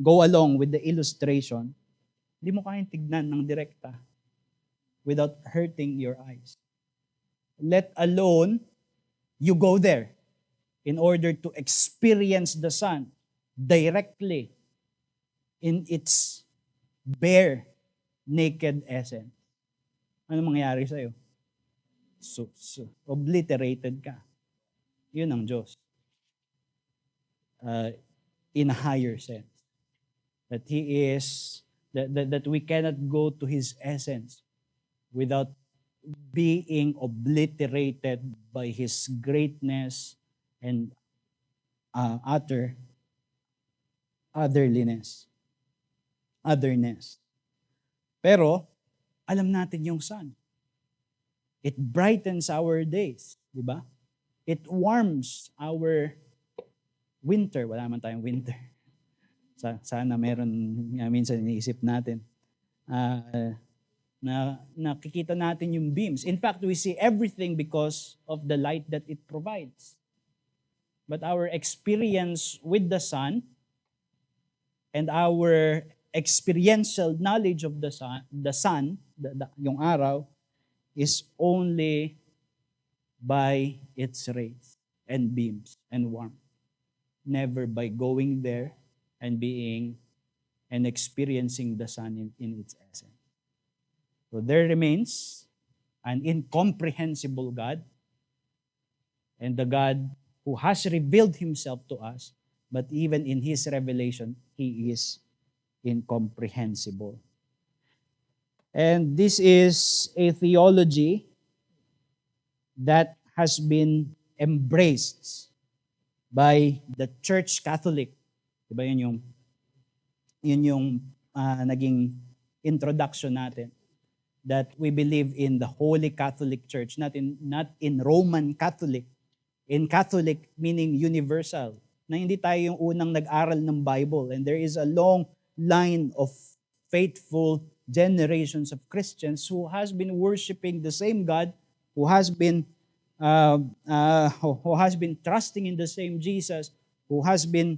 go along with the illustration, hindi mo kayang tignan ng direkta without hurting your eyes. Let alone you go there in order to experience the sun directly in its bare, naked essence. Ano mangyayari sa'yo? So, obliterated ka. Yun ang Diyos. In a higher sense. That He is, that we cannot go to His essence without being obliterated by His greatness and otherness. Pero, alam natin yung sun. It brightens our days, di ba? It warms our winter. Wala man tayong winter. Sana meron, minsan iniisip natin. Nakikita natin yung beams. In fact, we see everything because of the light that it provides. But our experience with the sun and our experiential knowledge of yung araw, is only by its rays and beams and warmth. Never by going there and being and experiencing the sun in its essence. So there remains an incomprehensible God, and the God who has revealed himself to us, but even in his revelation, he is incomprehensible. And this is a theology that has been embraced by the Church Catholic. Diba yun yung naging introduction natin, that we believe in the Holy Catholic Church, not in Roman Catholic. In Catholic meaning universal, na hindi tayo yung unang nag-aral ng Bible, and there is a long line of faithful generations of Christians who has been worshiping the same God, who has been trusting in the same Jesus, who has been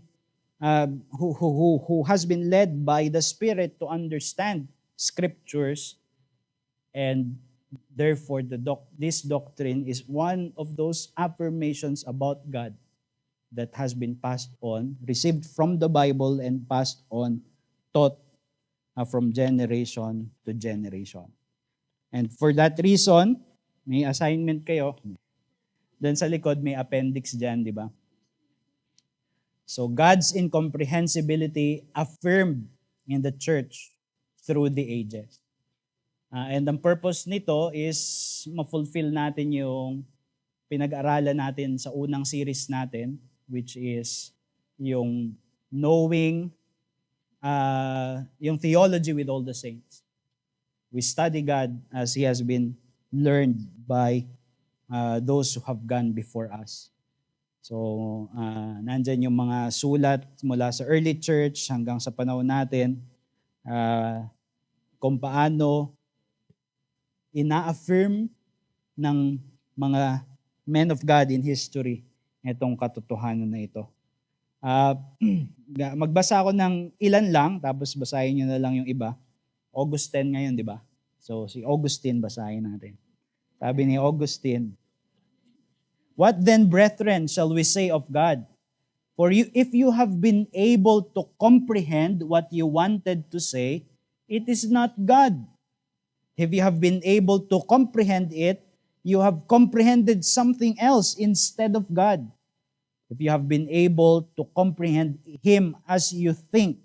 led by the Spirit to understand Scriptures, and therefore this doctrine is one of those affirmations about God that has been passed on, received from the Bible and passed on, taught from generation to generation. And for that reason, may assignment kayo. Then sa likod may appendix dyan, di ba? So God's incomprehensibility affirmed in the church through the ages. And ang purpose nito is ma-fulfill natin yung pinag-aralan natin sa unang series natin, which is yung knowing, yung theology with all the saints. We study God as He has been learned by those who have gone before us. So, nandyan yung mga sulat mula sa early church hanggang sa panahon natin, kung paano ina-affirm ng mga men of God in history itong katotohanan na ito. Magbasa ako ng ilan lang, tapos basahin nyo na lang yung iba. Augustine ngayon, di ba? So, si Augustine basahin natin. Sabi ni Augustine, "What then, brethren, shall we say of God? For if you have been able to comprehend what you wanted to say, it is not God. If you have been able to comprehend it, you have comprehended something else instead of God. If you have been able to comprehend Him as you think,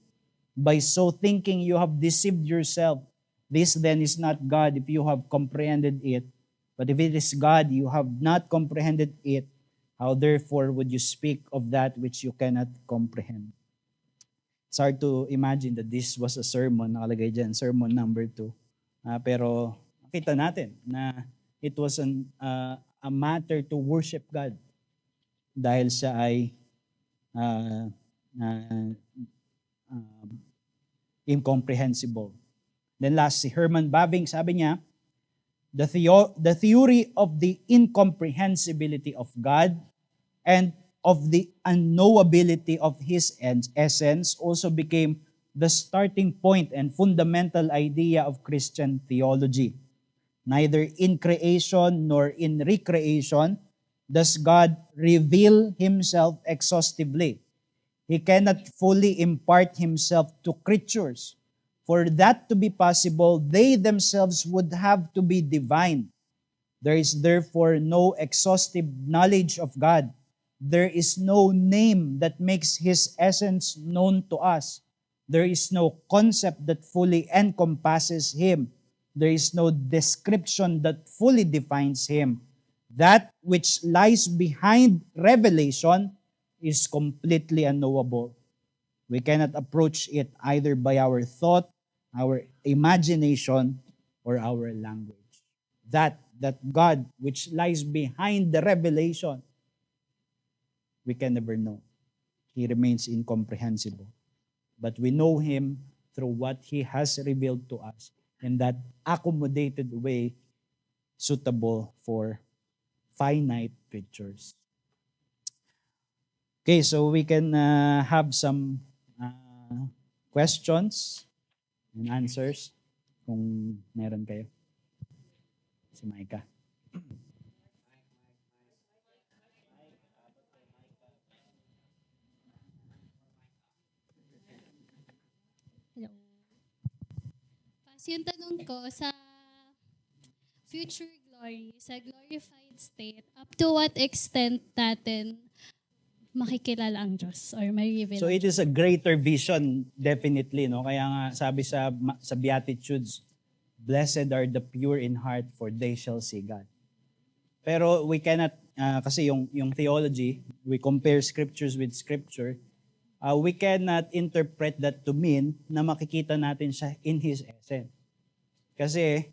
by so thinking you have deceived yourself. This then is not God if you have comprehended it. But if it is God, you have not comprehended it. How therefore would you speak of that which you cannot comprehend?" It's hard to imagine that this was a sermon, nakalagay dyan, sermon number 2. Pero kita natin na it was a matter to worship God dahil siya ay incomprehensible. Then last, si Herman Bavinck, sabi niya, the theory of the incomprehensibility of God and of the unknowability of His essence also became the starting point and fundamental idea of Christian theology. Neither in creation nor in recreation does God reveal Himself exhaustively. He cannot fully impart Himself to creatures. For that to be possible, they themselves would have to be divine. There is therefore no exhaustive knowledge of God. There is no name that makes His essence known to us. There is no concept that fully encompasses Him. There is no description that fully defines Him. That which lies behind revelation is completely unknowable. We cannot approach it either by our thought, our imagination, or our language. That God which lies behind the revelation, we can never know. He remains incomprehensible. But we know Him through what He has revealed to us in that accommodated way suitable for finite creatures. Okay, so we can have some questions and answers kung meron kayo. Si Micah. Hello. Yung tanong ko sa future glory, sa glorified state, up to what extent natin makikilala ang Diyos or may reveal So ang it is a greater vision, definitely, no? Kaya nga sabi sa Beatitudes, blessed are the pure in heart, for they shall see God. Pero we cannot, kasi yung theology, we compare scriptures with scripture, we cannot interpret that to mean na makikita natin siya in His essence. Kasi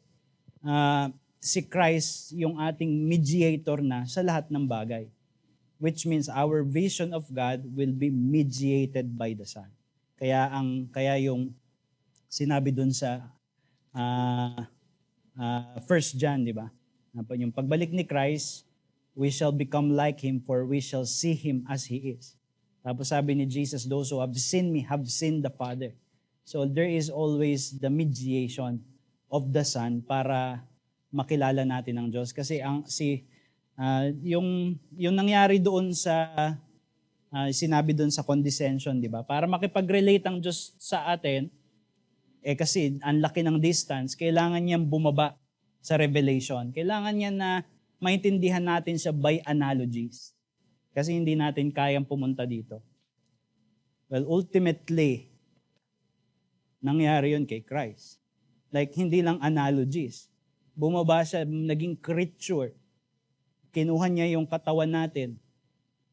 si Christ yung ating mediator na sa lahat ng bagay. Which means our vision of God will be mediated by the Son. Kaya yung sinabi dun sa 1 John, di ba? Yung pagbalik ni Christ, we shall become like Him, for we shall see Him as He is. Tapos sabi ni Jesus, those who have seen me have seen the Father. So there is always the mediation of the Son para makilala natin ang Diyos. Kasi yung nangyari doon sa sinabi doon sa condescension, di ba? Para makipag-relate ang Diyos sa atin, kasi ang laki ng distance, kailangan niyang bumaba sa revelation. Kailangan niya na maintindihan natin siya by analogies. Kasi hindi natin kayang pumunta dito. Well, ultimately, nangyari yun kay Christ. Like, hindi lang analogies. Bumaba siya, naging creature. Kinuha niya yung katawan natin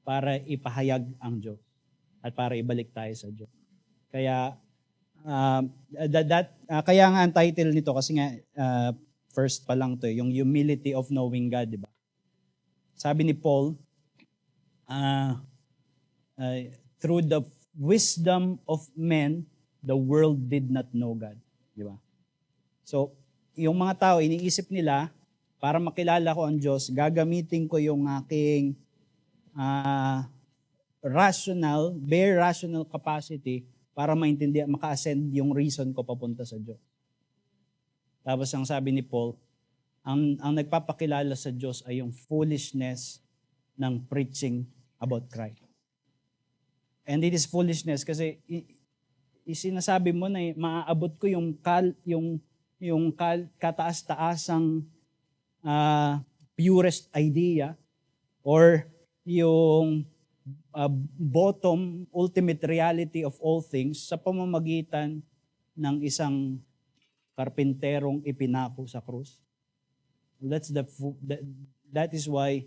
para ipahayag ang Diyos at para ibalik tayo sa Diyos. Kaya, kaya nga ang title nito, kasi nga, first pa lang to, yung humility of knowing God, di ba? Sabi ni Paul, through the wisdom of men, the world did not know God. Di ba? So, yung mga tao, iniisip nila, para makilala ko ang Diyos, gagamitin ko yung aking bare rational capacity para maintindihan, maka-ascend yung reason ko papunta sa Diyos. Tapos ang sabi ni Paul, ang nagpapakilala sa Diyos ay yung foolishness ng preaching about Christ. And it is foolishness kasi isinasabi mo na maaabot ko yung kataas-taasang purest idea or yung bottom ultimate reality of all things sa pamamagitan ng isang karpinterong ipinako sa krus. That is why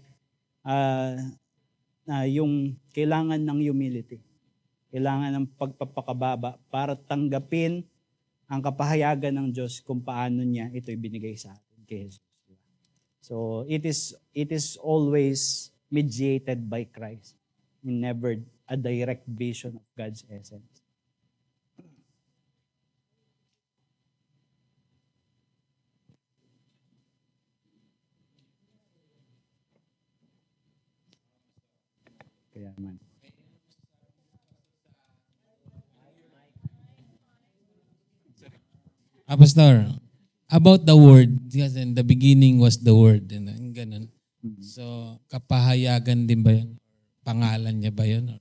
yung kailangan ng humility. Kailangan ng pagpapakababa para tanggapin ang kapahayagan ng Diyos kung paano niya ito ibinigay sa atin kay Jesus. So it is always mediated by Christ, never a direct vision of God's essence. Kaya man. Pastor, about the word, because in the beginning was the word, and ganun. So, kapahayagan din ba yun? Pangalan niya ba yun?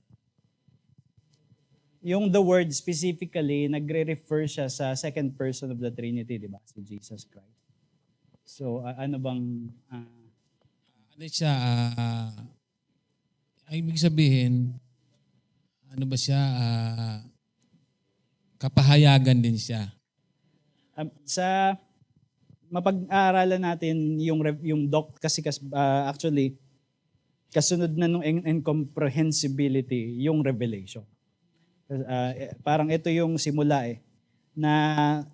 Yung the word specifically, nagre-refer siya sa second person of the Trinity, di ba? Si Jesus Christ. So, ano bang... Ano siya, ibig sabihin, ano ba siya, kapahayagan din siya. Sa mapag-aaralan natin yung doc kasi actually kasunod na nung incomprehensibility yung revelation. Parang ito yung simula na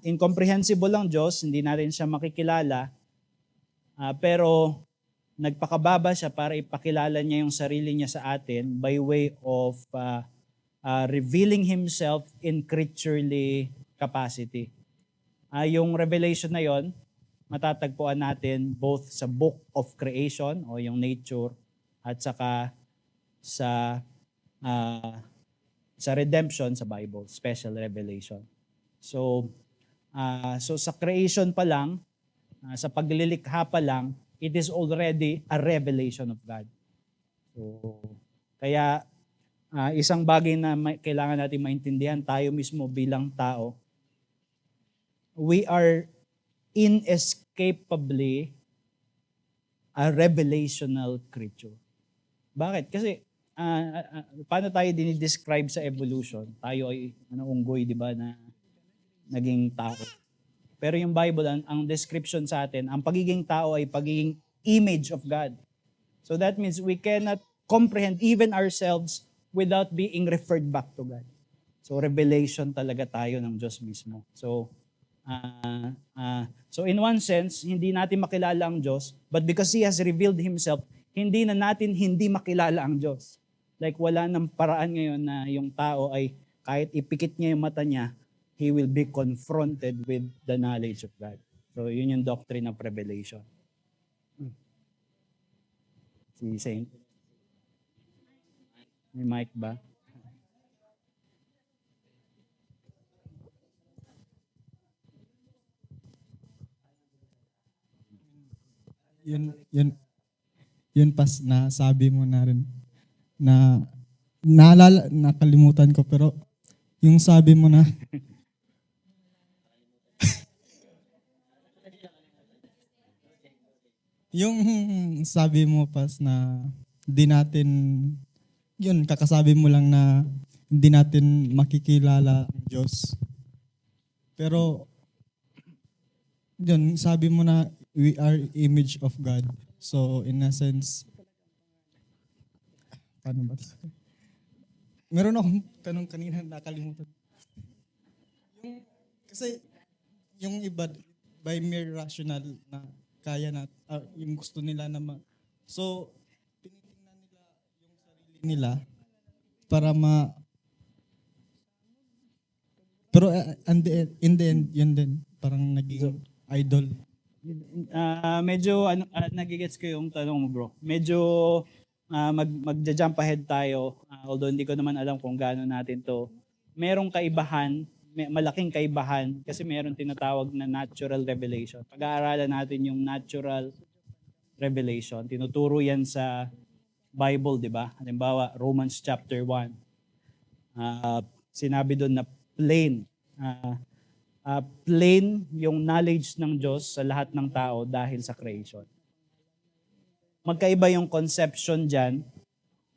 incomprehensible ang Diyos, hindi natin siya makikilala, pero nagpakababa siya para ipakilala niya yung sarili niya sa atin by way of revealing Himself in creaturely capacity. Yung revelation na yon, matatagpuan natin both sa book of creation o yung nature at saka sa redemption sa Bible, special revelation. So, So sa creation pa lang, sa paglilikha pa lang, it is already a revelation of God. So, kaya isang bagay na kailangan natin maintindihan, tayo mismo bilang tao, we are inescapably a revelational creature. Bakit? Kasi paano tayo dinidescribe sa evolution? Tayo ay unggoy, di ba, na naging tao. Pero yung Bible, ang description sa atin, ang pagiging tao ay pagiging image of God. So that means we cannot comprehend even ourselves without being referred back to God. So revelation talaga tayo ng Diyos mismo. So in one sense, hindi natin makilala ang Diyos, but because He has revealed Himself, hindi na natin hindi makilala ang Diyos. Like wala nang paraan ngayon na yung tao ay kahit ipikit niya yung mata niya, he will be confronted with the knowledge of God. So yun yung doctrine of revelation. Si Saint. May mic ba? Yun pas na sabi mo na rin na nakalimutan ko pero yung sabi mo na yung sabi mo pas na di natin yun kakasabi mo lang na hindi natin makikilala ang Diyos. Pero yun sabi mo na we are image of God. So in a sense paano ba? Meron akong tanong kanina nakalimutan. Kasi yung iba by mere rational na kaya na yung gusto nila na so tinitingnan nila yung sarili nila para pero in the end yun din parang naging idol. Medyo nagigets ko yung tanong mo, bro. Medyo magja-jump ahead tayo, although hindi ko naman alam kung gaano natin to. Merong kaibahan, malaking kaibahan kasi meron tinatawag na natural revelation. Pag-aaralan natin yung natural revelation. Tinuturo yan sa Bible, di ba? Halimbawa, Romans chapter 1. Sinabi doon na plain. Plain yung knowledge ng Diyos sa lahat ng tao dahil sa creation. Magkaiba yung conception dyan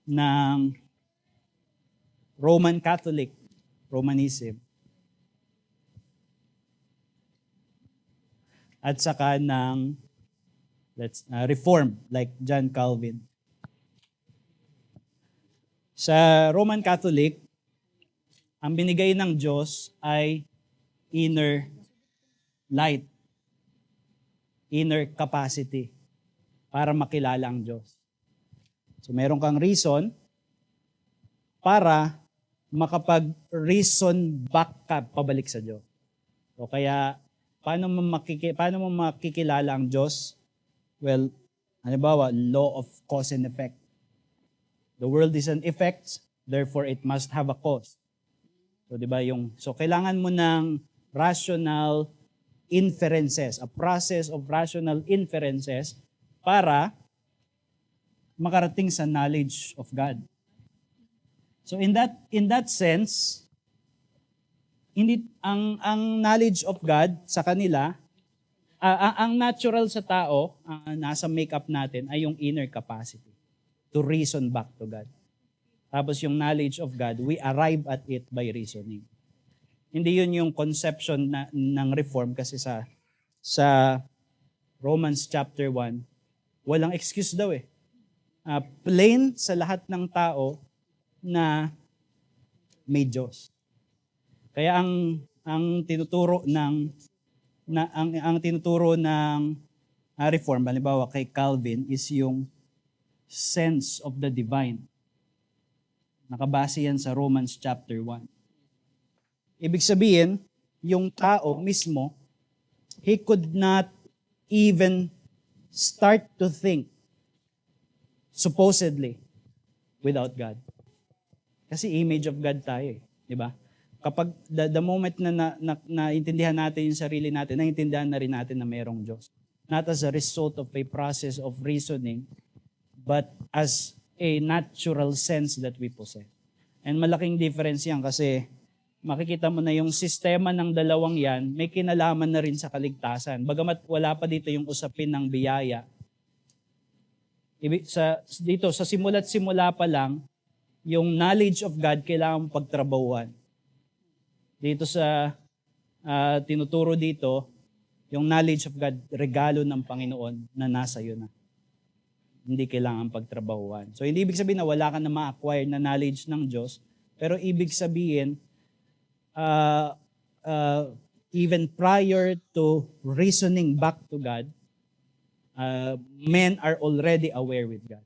ng Roman Catholic, Romanism, at saka ng Reform, like John Calvin. Sa Roman Catholic, ang binigay ng Diyos ay inner light, inner capacity para makilala ang Diyos. So meron kang reason para makapag-reason back ka pabalik sa Diyos. So kaya paano mo makikilala ang Diyos? Well, halimbawa, law of cause and effect. The world is an effect, therefore it must have a cause. So 'di ba so kailangan mo ng rational inferences, a process of rational inferences para makarating sa knowledge of God. So in that sense, hindi ang knowledge of God sa kanila, ang natural sa tao, nasa makeup natin ay yung inner capacity to reason back to God. Tapos yung knowledge of God, we arrive at it by reasoning. Hindi yun yung conception ng reform kasi sa Romans chapter 1, walang excuse daw eh. Plain sa lahat ng tao na may Diyos. Kaya ang tinuturo ng reform, halimbawa kay Calvin, is yung sense of the divine. Nakabase yan sa Romans chapter 1. Ibig sabihin, yung tao mismo, he could not even start to think, supposedly, without God. Kasi image of God tayo eh. Di ba? kapag the moment na naintindihan natin yung sarili natin, naintindihan na rin natin na mayroong Diyos. Not as a result of a process of reasoning, but as a natural sense that we possess. And malaking difference yan kasi makikita mo na yung sistema ng dalawang yan, may kinalaman na rin sa kaligtasan. Bagamat wala pa dito yung usapin ng biyaya. Dito, sa simula't simula pa lang, yung knowledge of God kailangan pagtrabahuan. Dito sa tinuturo dito, yung knowledge of God, regalo ng Panginoon na nasa iyo na. Hindi kailangan pagtrabahuan. So hindi ibig sabihin na wala ka na ma-acquire na knowledge ng Diyos, pero ibig sabihin, even prior to reasoning back to God, men are already aware with God.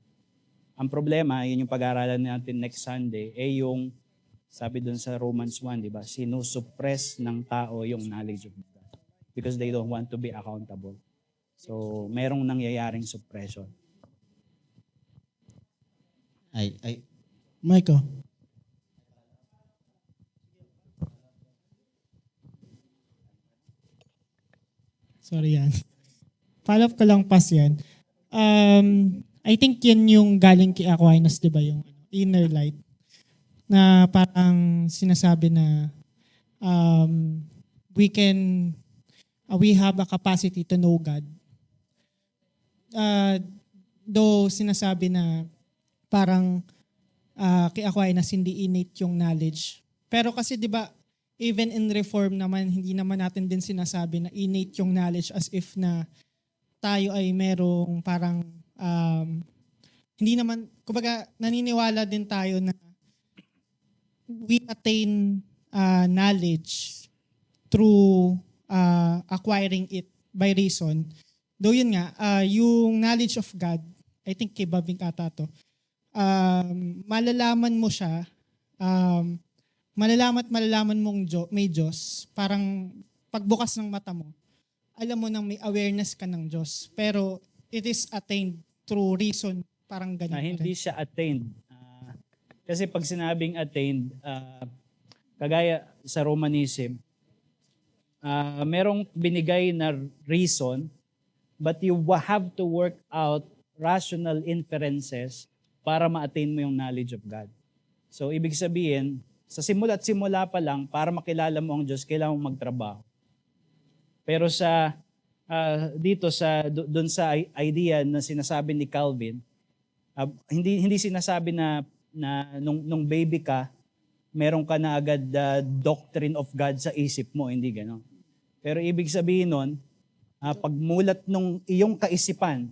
Ang problema, yun yung pag-aaralan natin next Sunday, yung sabi dun sa Romans 1, di ba? Sinusuppress ng tao yung knowledge of God because they don't want to be accountable. So, merong nangyayaring suppression. Michael. Sorry yan. Follow up ko lang pas yan. I think yun yung galing kay Aquinas, di ba? Yung inner light. Na parang sinasabi na we have a capacity to know God. Though sinasabi na parang kay Aquinas hindi innate yung knowledge. Pero kasi di ba, even in Reform naman, hindi naman natin din sinasabi na innate yung knowledge as if na tayo ay merong parang hindi naman, kumbaga naniniwala din tayo na we attain knowledge through acquiring it by reason. Though yun nga, yung knowledge of God, I think kay Babing ata to, malalaman mo siya, malalaman mong may Diyos, parang pagbukas ng mata mo, alam mo nang may awareness ka ng Diyos. Pero it is attained through reason, parang ganun. Hindi siya attained. Kasi pag sinabing attained, kagaya sa Romanism, merong binigay na reason, but you have to work out rational inferences para ma-attain mo yung knowledge of God. So, ibig sabihin, sa simula't simula pa lang, para makilala mo ang Diyos, kailangan mo magtrabaho. Pero doon sa idea na sinasabi ni Calvin, hindi sinasabi na nung baby ka, meron ka na agad doctrine of God sa isip mo, hindi gano'n. Pero ibig sabihin nun, pagmulat nung iyong kaisipan,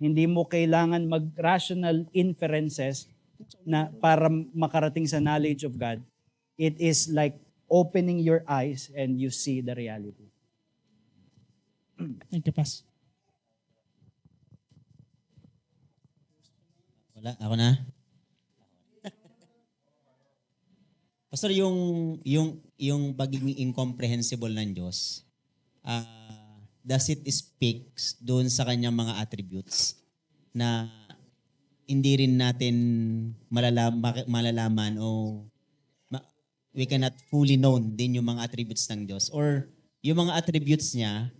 hindi mo kailangan mag-rational inferences na para makarating sa knowledge of God. It is like opening your eyes and you see the reality. Thank you, Pas. Wala, ako na. Pastor, yung pagiging incomprehensible ng Diyos, does it speaks doon sa kanyang mga attributes na hindi rin natin malalaman o we cannot fully known din yung mga attributes ng Diyos, or yung mga attributes niya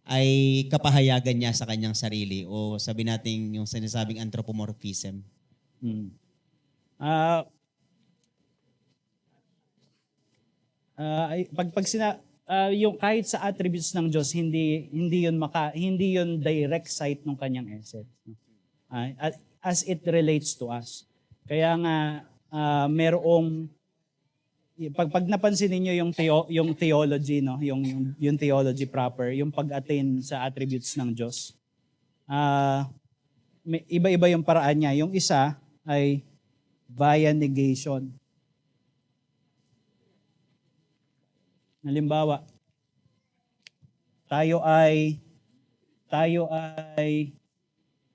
ay kapahayagan niya sa kanyang sarili, o sabi natin yung sinasabing anthropomorphism. Yung kahit sa attributes ng Diyos, hindi yun direct sight ng kanyang essence. As it relates to us. Kaya nga merong pag napansin niyo yung theology, no, yung theology proper, yung pag-attain sa attributes ng Diyos. Iba-iba yung paraan niya. Yung isa ay via negation. Halimbawa, tayo ay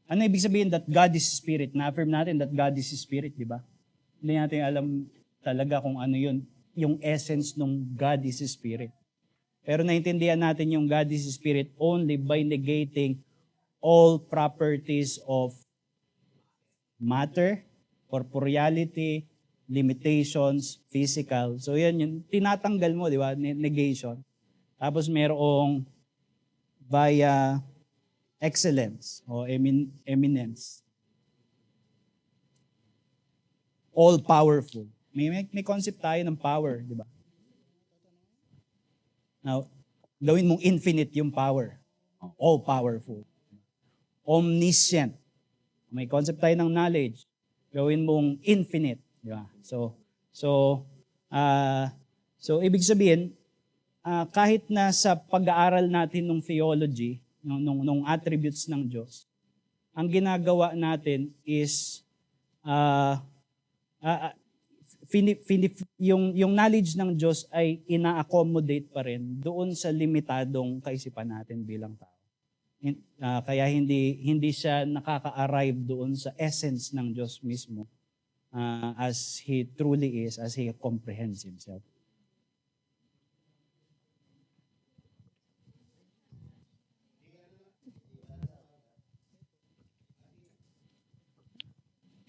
ano ibig sabihin that God is Spirit? Na-affirm natin that God is Spirit, di ba? Hindi natin alam talaga kung ano yun, yung essence ng God is Spirit. Pero naintindihan natin yung God is Spirit only by negating all properties of matter, corporeality, limitations, physical. So yan yung tinatanggal mo, di ba? Negation. Tapos merong via excellence o eminence. All powerful. May concept tayo ng power, di ba? Now, gawin mong infinite yung power. All powerful. Omniscient. May concept tayo ng knowledge. Gawin mong infinite, di ba? So ibig sabihin, kahit na sa pag-aaral natin ng theology, nung attributes ng Diyos, ang ginagawa natin is yung knowledge ng Diyos ay ina-accommodate pa rin doon sa limitadong kaisipan natin bilang tao. Kaya hindi siya nakaka-arrive doon sa essence ng Diyos mismo as He truly is, as He comprehends Himself.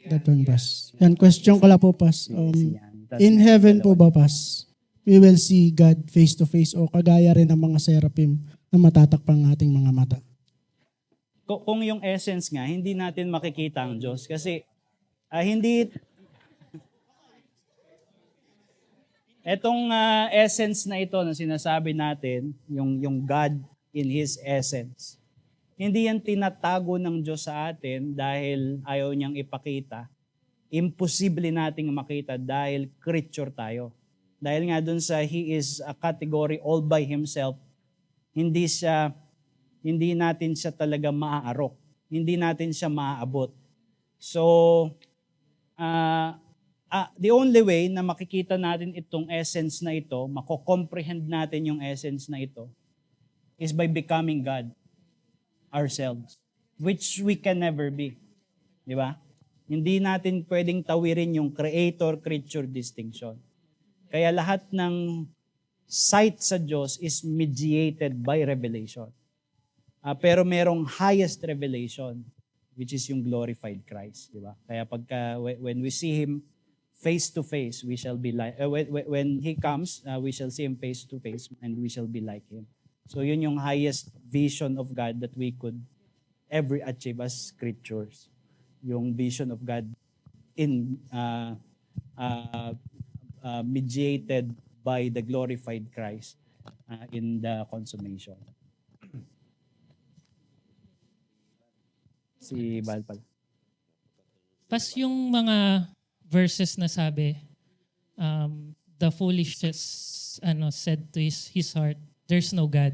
Dapat pas. Yan, question ko lang po pas. In heaven po ba pas? We will see God face to face o kagaya rin ng mga seraphim na matatakpan ng ating mga mata. Kung yung essence nga, hindi natin makikita ang Diyos kasi hindi etong essence na ito na sinasabi natin, yung God in His essence. Hindi yan tinatago ng Diyos sa atin dahil ayaw niyang ipakita. Imposible nating makita dahil creature tayo. Dahil nga dun sa He is a category all by Himself, hindi natin siya talaga maaarok. Hindi natin siya maaabot. So, the only way na makikita natin itong essence na ito, mako-comprehend natin yung essence na ito, is by becoming God ourselves, which we can never be. Di ba? Hindi natin pwedeng tawirin yung creator-creature distinction. Kaya lahat ng sight sa Diyos is mediated by revelation. Pero merong highest revelation, which is yung glorified Christ. Di ba? Kaya when we see Him face to face, we shall be like, when He comes, we shall see Him face to face and we shall be like Him. So yun yung highest vision of God that we could ever achieve as creatures. Yung vision of God in mediated by the glorified Christ in the consummation. Si Bal pala. Pas yung mga verses na sabi, the foolishness said to his heart, there's no God.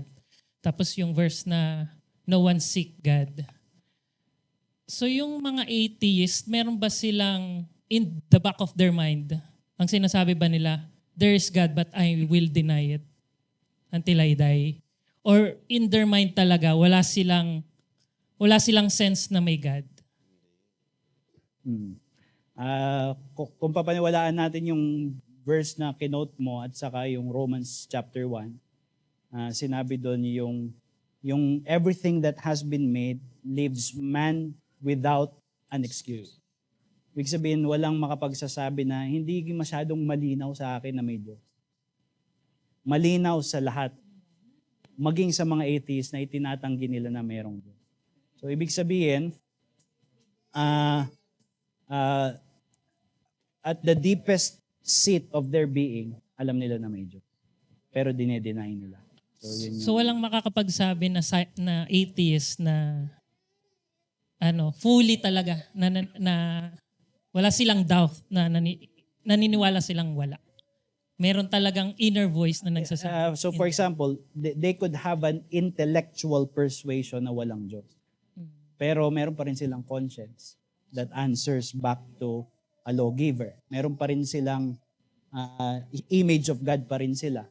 Tapos yung verse na no one seek God. So yung mga atheist, meron ba silang in the back of their mind, ang sinasabi ba nila, there is God but I will deny it until I die? Or in their mind talaga, wala silang sense na may God? Kung papaniwalaan natin yung verse na kinote mo at saka yung Romans chapter 1, sinabi doon yung everything that has been made leaves man without an excuse. Ibig sabihin, walang makapagsasabi na hindi masyadong malinaw sa akin na may Diyos. Malinaw sa lahat. Maging sa mga atheists na itinatanggi nila na mayroong Diyos. So, ibig sabihin, at the deepest seat of their being, alam nila na may Diyos. Pero dinedeny nila. So walang makakapagsabi na atheist na fully talaga na wala silang doubt na naniniwala silang wala. Meron talagang inner voice na nagsasabi. So for example, they could have an intellectual persuasion na walang Diyos. Pero meron pa rin silang conscience that answers back to a lawgiver. Meron pa rin silang image of God pa rin sila.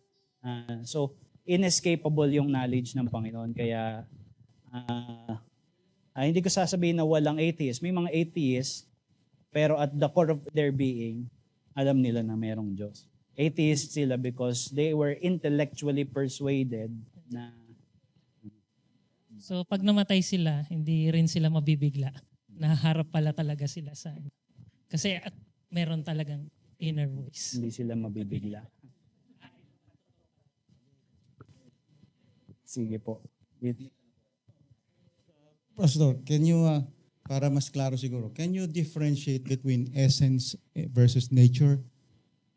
So inescapable yung knowledge ng Panginoon. Kaya hindi ko sasabihin na walang atheist. May mga atheists, pero at the core of their being, alam nila na mayroong Diyos. Atheists sila because they were intellectually persuaded na... So pag namatay sila, hindi rin sila mabibigla. Naharap pala talaga sila sa... Kasi meron talagang inner voice. Hindi sila mabibigla. Sige po. Pastor, can you, para mas klaro siguro, can you differentiate between essence versus nature?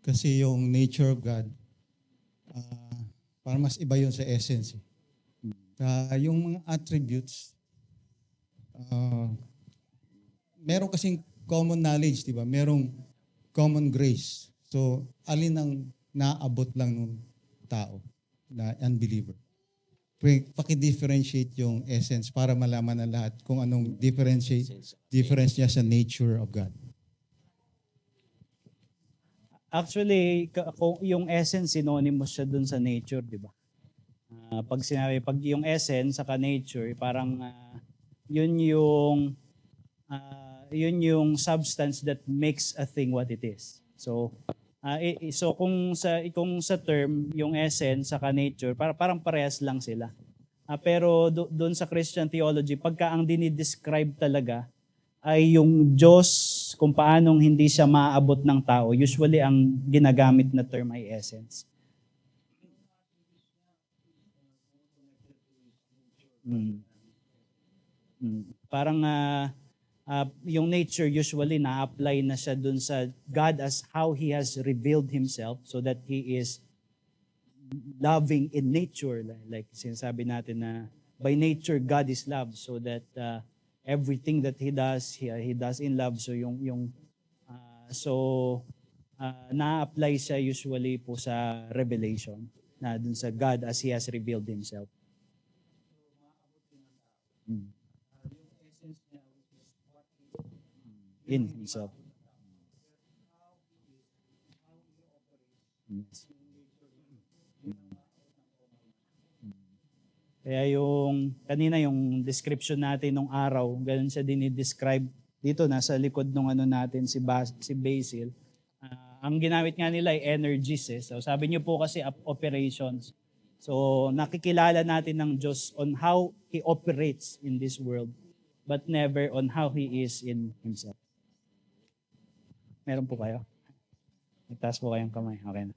Kasi yung nature of God, para mas iba yun sa essence. Yung mga attributes, meron kasing common knowledge, di ba? Merong common grace. So, alin ang naabot lang ng tao na unbeliever? Paki-differentiate yung essence para malaman ng lahat kung anong difference niya sa nature of God. Actually, kung yung essence, synonymous siya dun sa nature, di ba? Pag yung essence saka nature, parang yun yung substance that makes a thing what it is. So kung sa term yung essence saka nature, parang parehas lang sila. Pero doon sa Christian theology, pagka ang dinidescribe talaga ay yung Diyos, kung paanong hindi siya maaabot ng tao, usually ang ginagamit na term ay essence. Parang yung nature usually na-apply na siya dun sa God as how He has revealed Himself so that He is loving in nature. Like sinasabi natin na by nature God is love, so that everything that He does in love. So na-apply siya usually po sa revelation, na dun sa God as He has revealed Himself. In Himself. Kaya yung kanina yung description natin nung araw, ganun siya dinidescribe dito nasa likod nung natin si Basil. Ang ginamit nga nila ay energies. So sabi niyo po kasi operations. So nakikilala natin ng Diyos on how He operates in this world, but never on how He is in Himself. Meron po kayo? Itaas po kayong kamay. Okay na.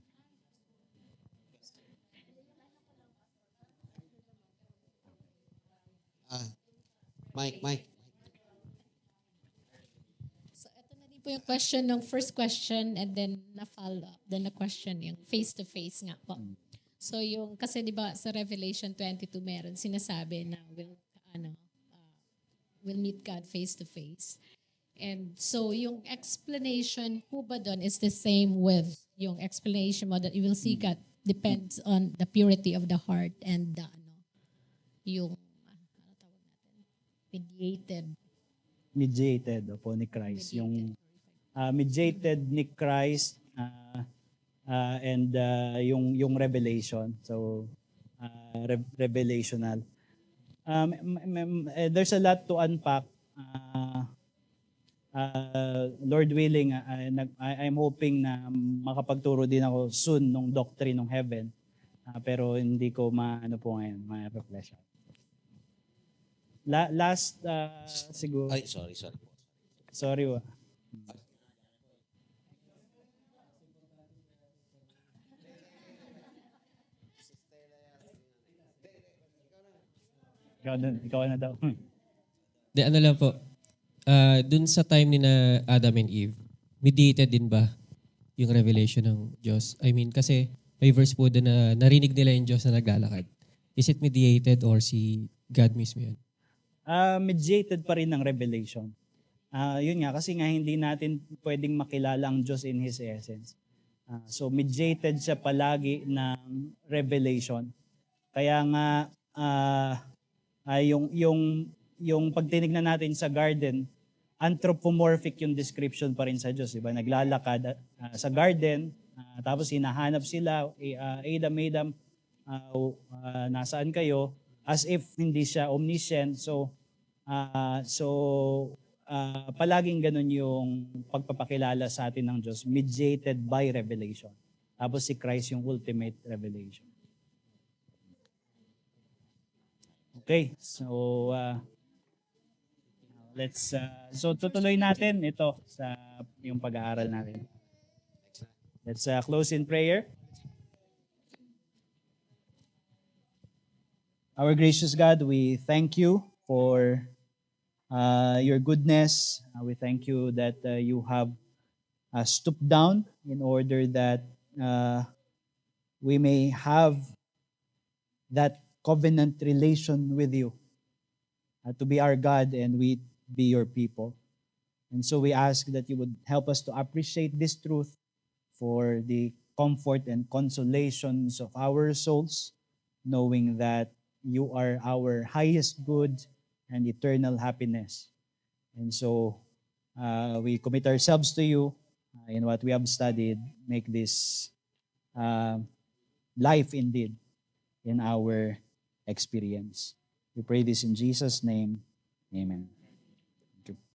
Mike. So, ito na din po yung question ng first question and then na-follow up. Then na question yung face-to-face nga po. So, yung, kasi di ba sa Revelation 22 meron sinasabi na we'll meet God face-to-face. And so, yung explanation po ba doon is the same with yung explanation mo that you will see God depends on the purity of the heart and the, yung mediated po ni Christ. Yung mediated ni Christ and yung revelation. So revelational. There's a lot to unpack. Lord willing, I'm hoping na makapagturo din ako soon nung doctrine ng heaven. Pero hindi ko po ngayon, ma-reflesh. Last siguro. Ay, sorry. Sorry wa. Ikaw na daw. De, ano lang po, dun sa time ni na Adam and Eve, mediated din ba yung revelation ng Diyos? I mean, kasi may verse po doon na narinig nila yung Diyos na naglalakad. Is it mediated or si God mismo yun? Mediated pa rin ng revelation. Yun nga, kasi nga hindi natin pwedeng makilala ang Diyos in His essence. So mediated siya palagi ng revelation. Kaya nga, yung pagtinignan natin sa garden, anthropomorphic yung description pa rin sa Diyos. Diba? Naglalakad sa garden, tapos hinahanap sila, Adam, nasaan kayo? As if hindi siya omniscient. So palaging ganun yung pagpapakilala sa atin ng Diyos, mediated by revelation. Tapos si Christ yung ultimate revelation. Okay, so let's tutuloy natin ito sa yung pag-aaral natin. Let's close in prayer. Our gracious God, we thank you for your goodness. We thank you that you have stooped down in order that we may have that covenant relation with you, to be our God and we be your people. And so we ask that you would help us to appreciate this truth for the comfort and consolations of our souls, knowing that you are our highest good and eternal happiness. And so we commit ourselves to you in what we have studied. Make this life indeed in our experience. We pray this in Jesus' name. Amen.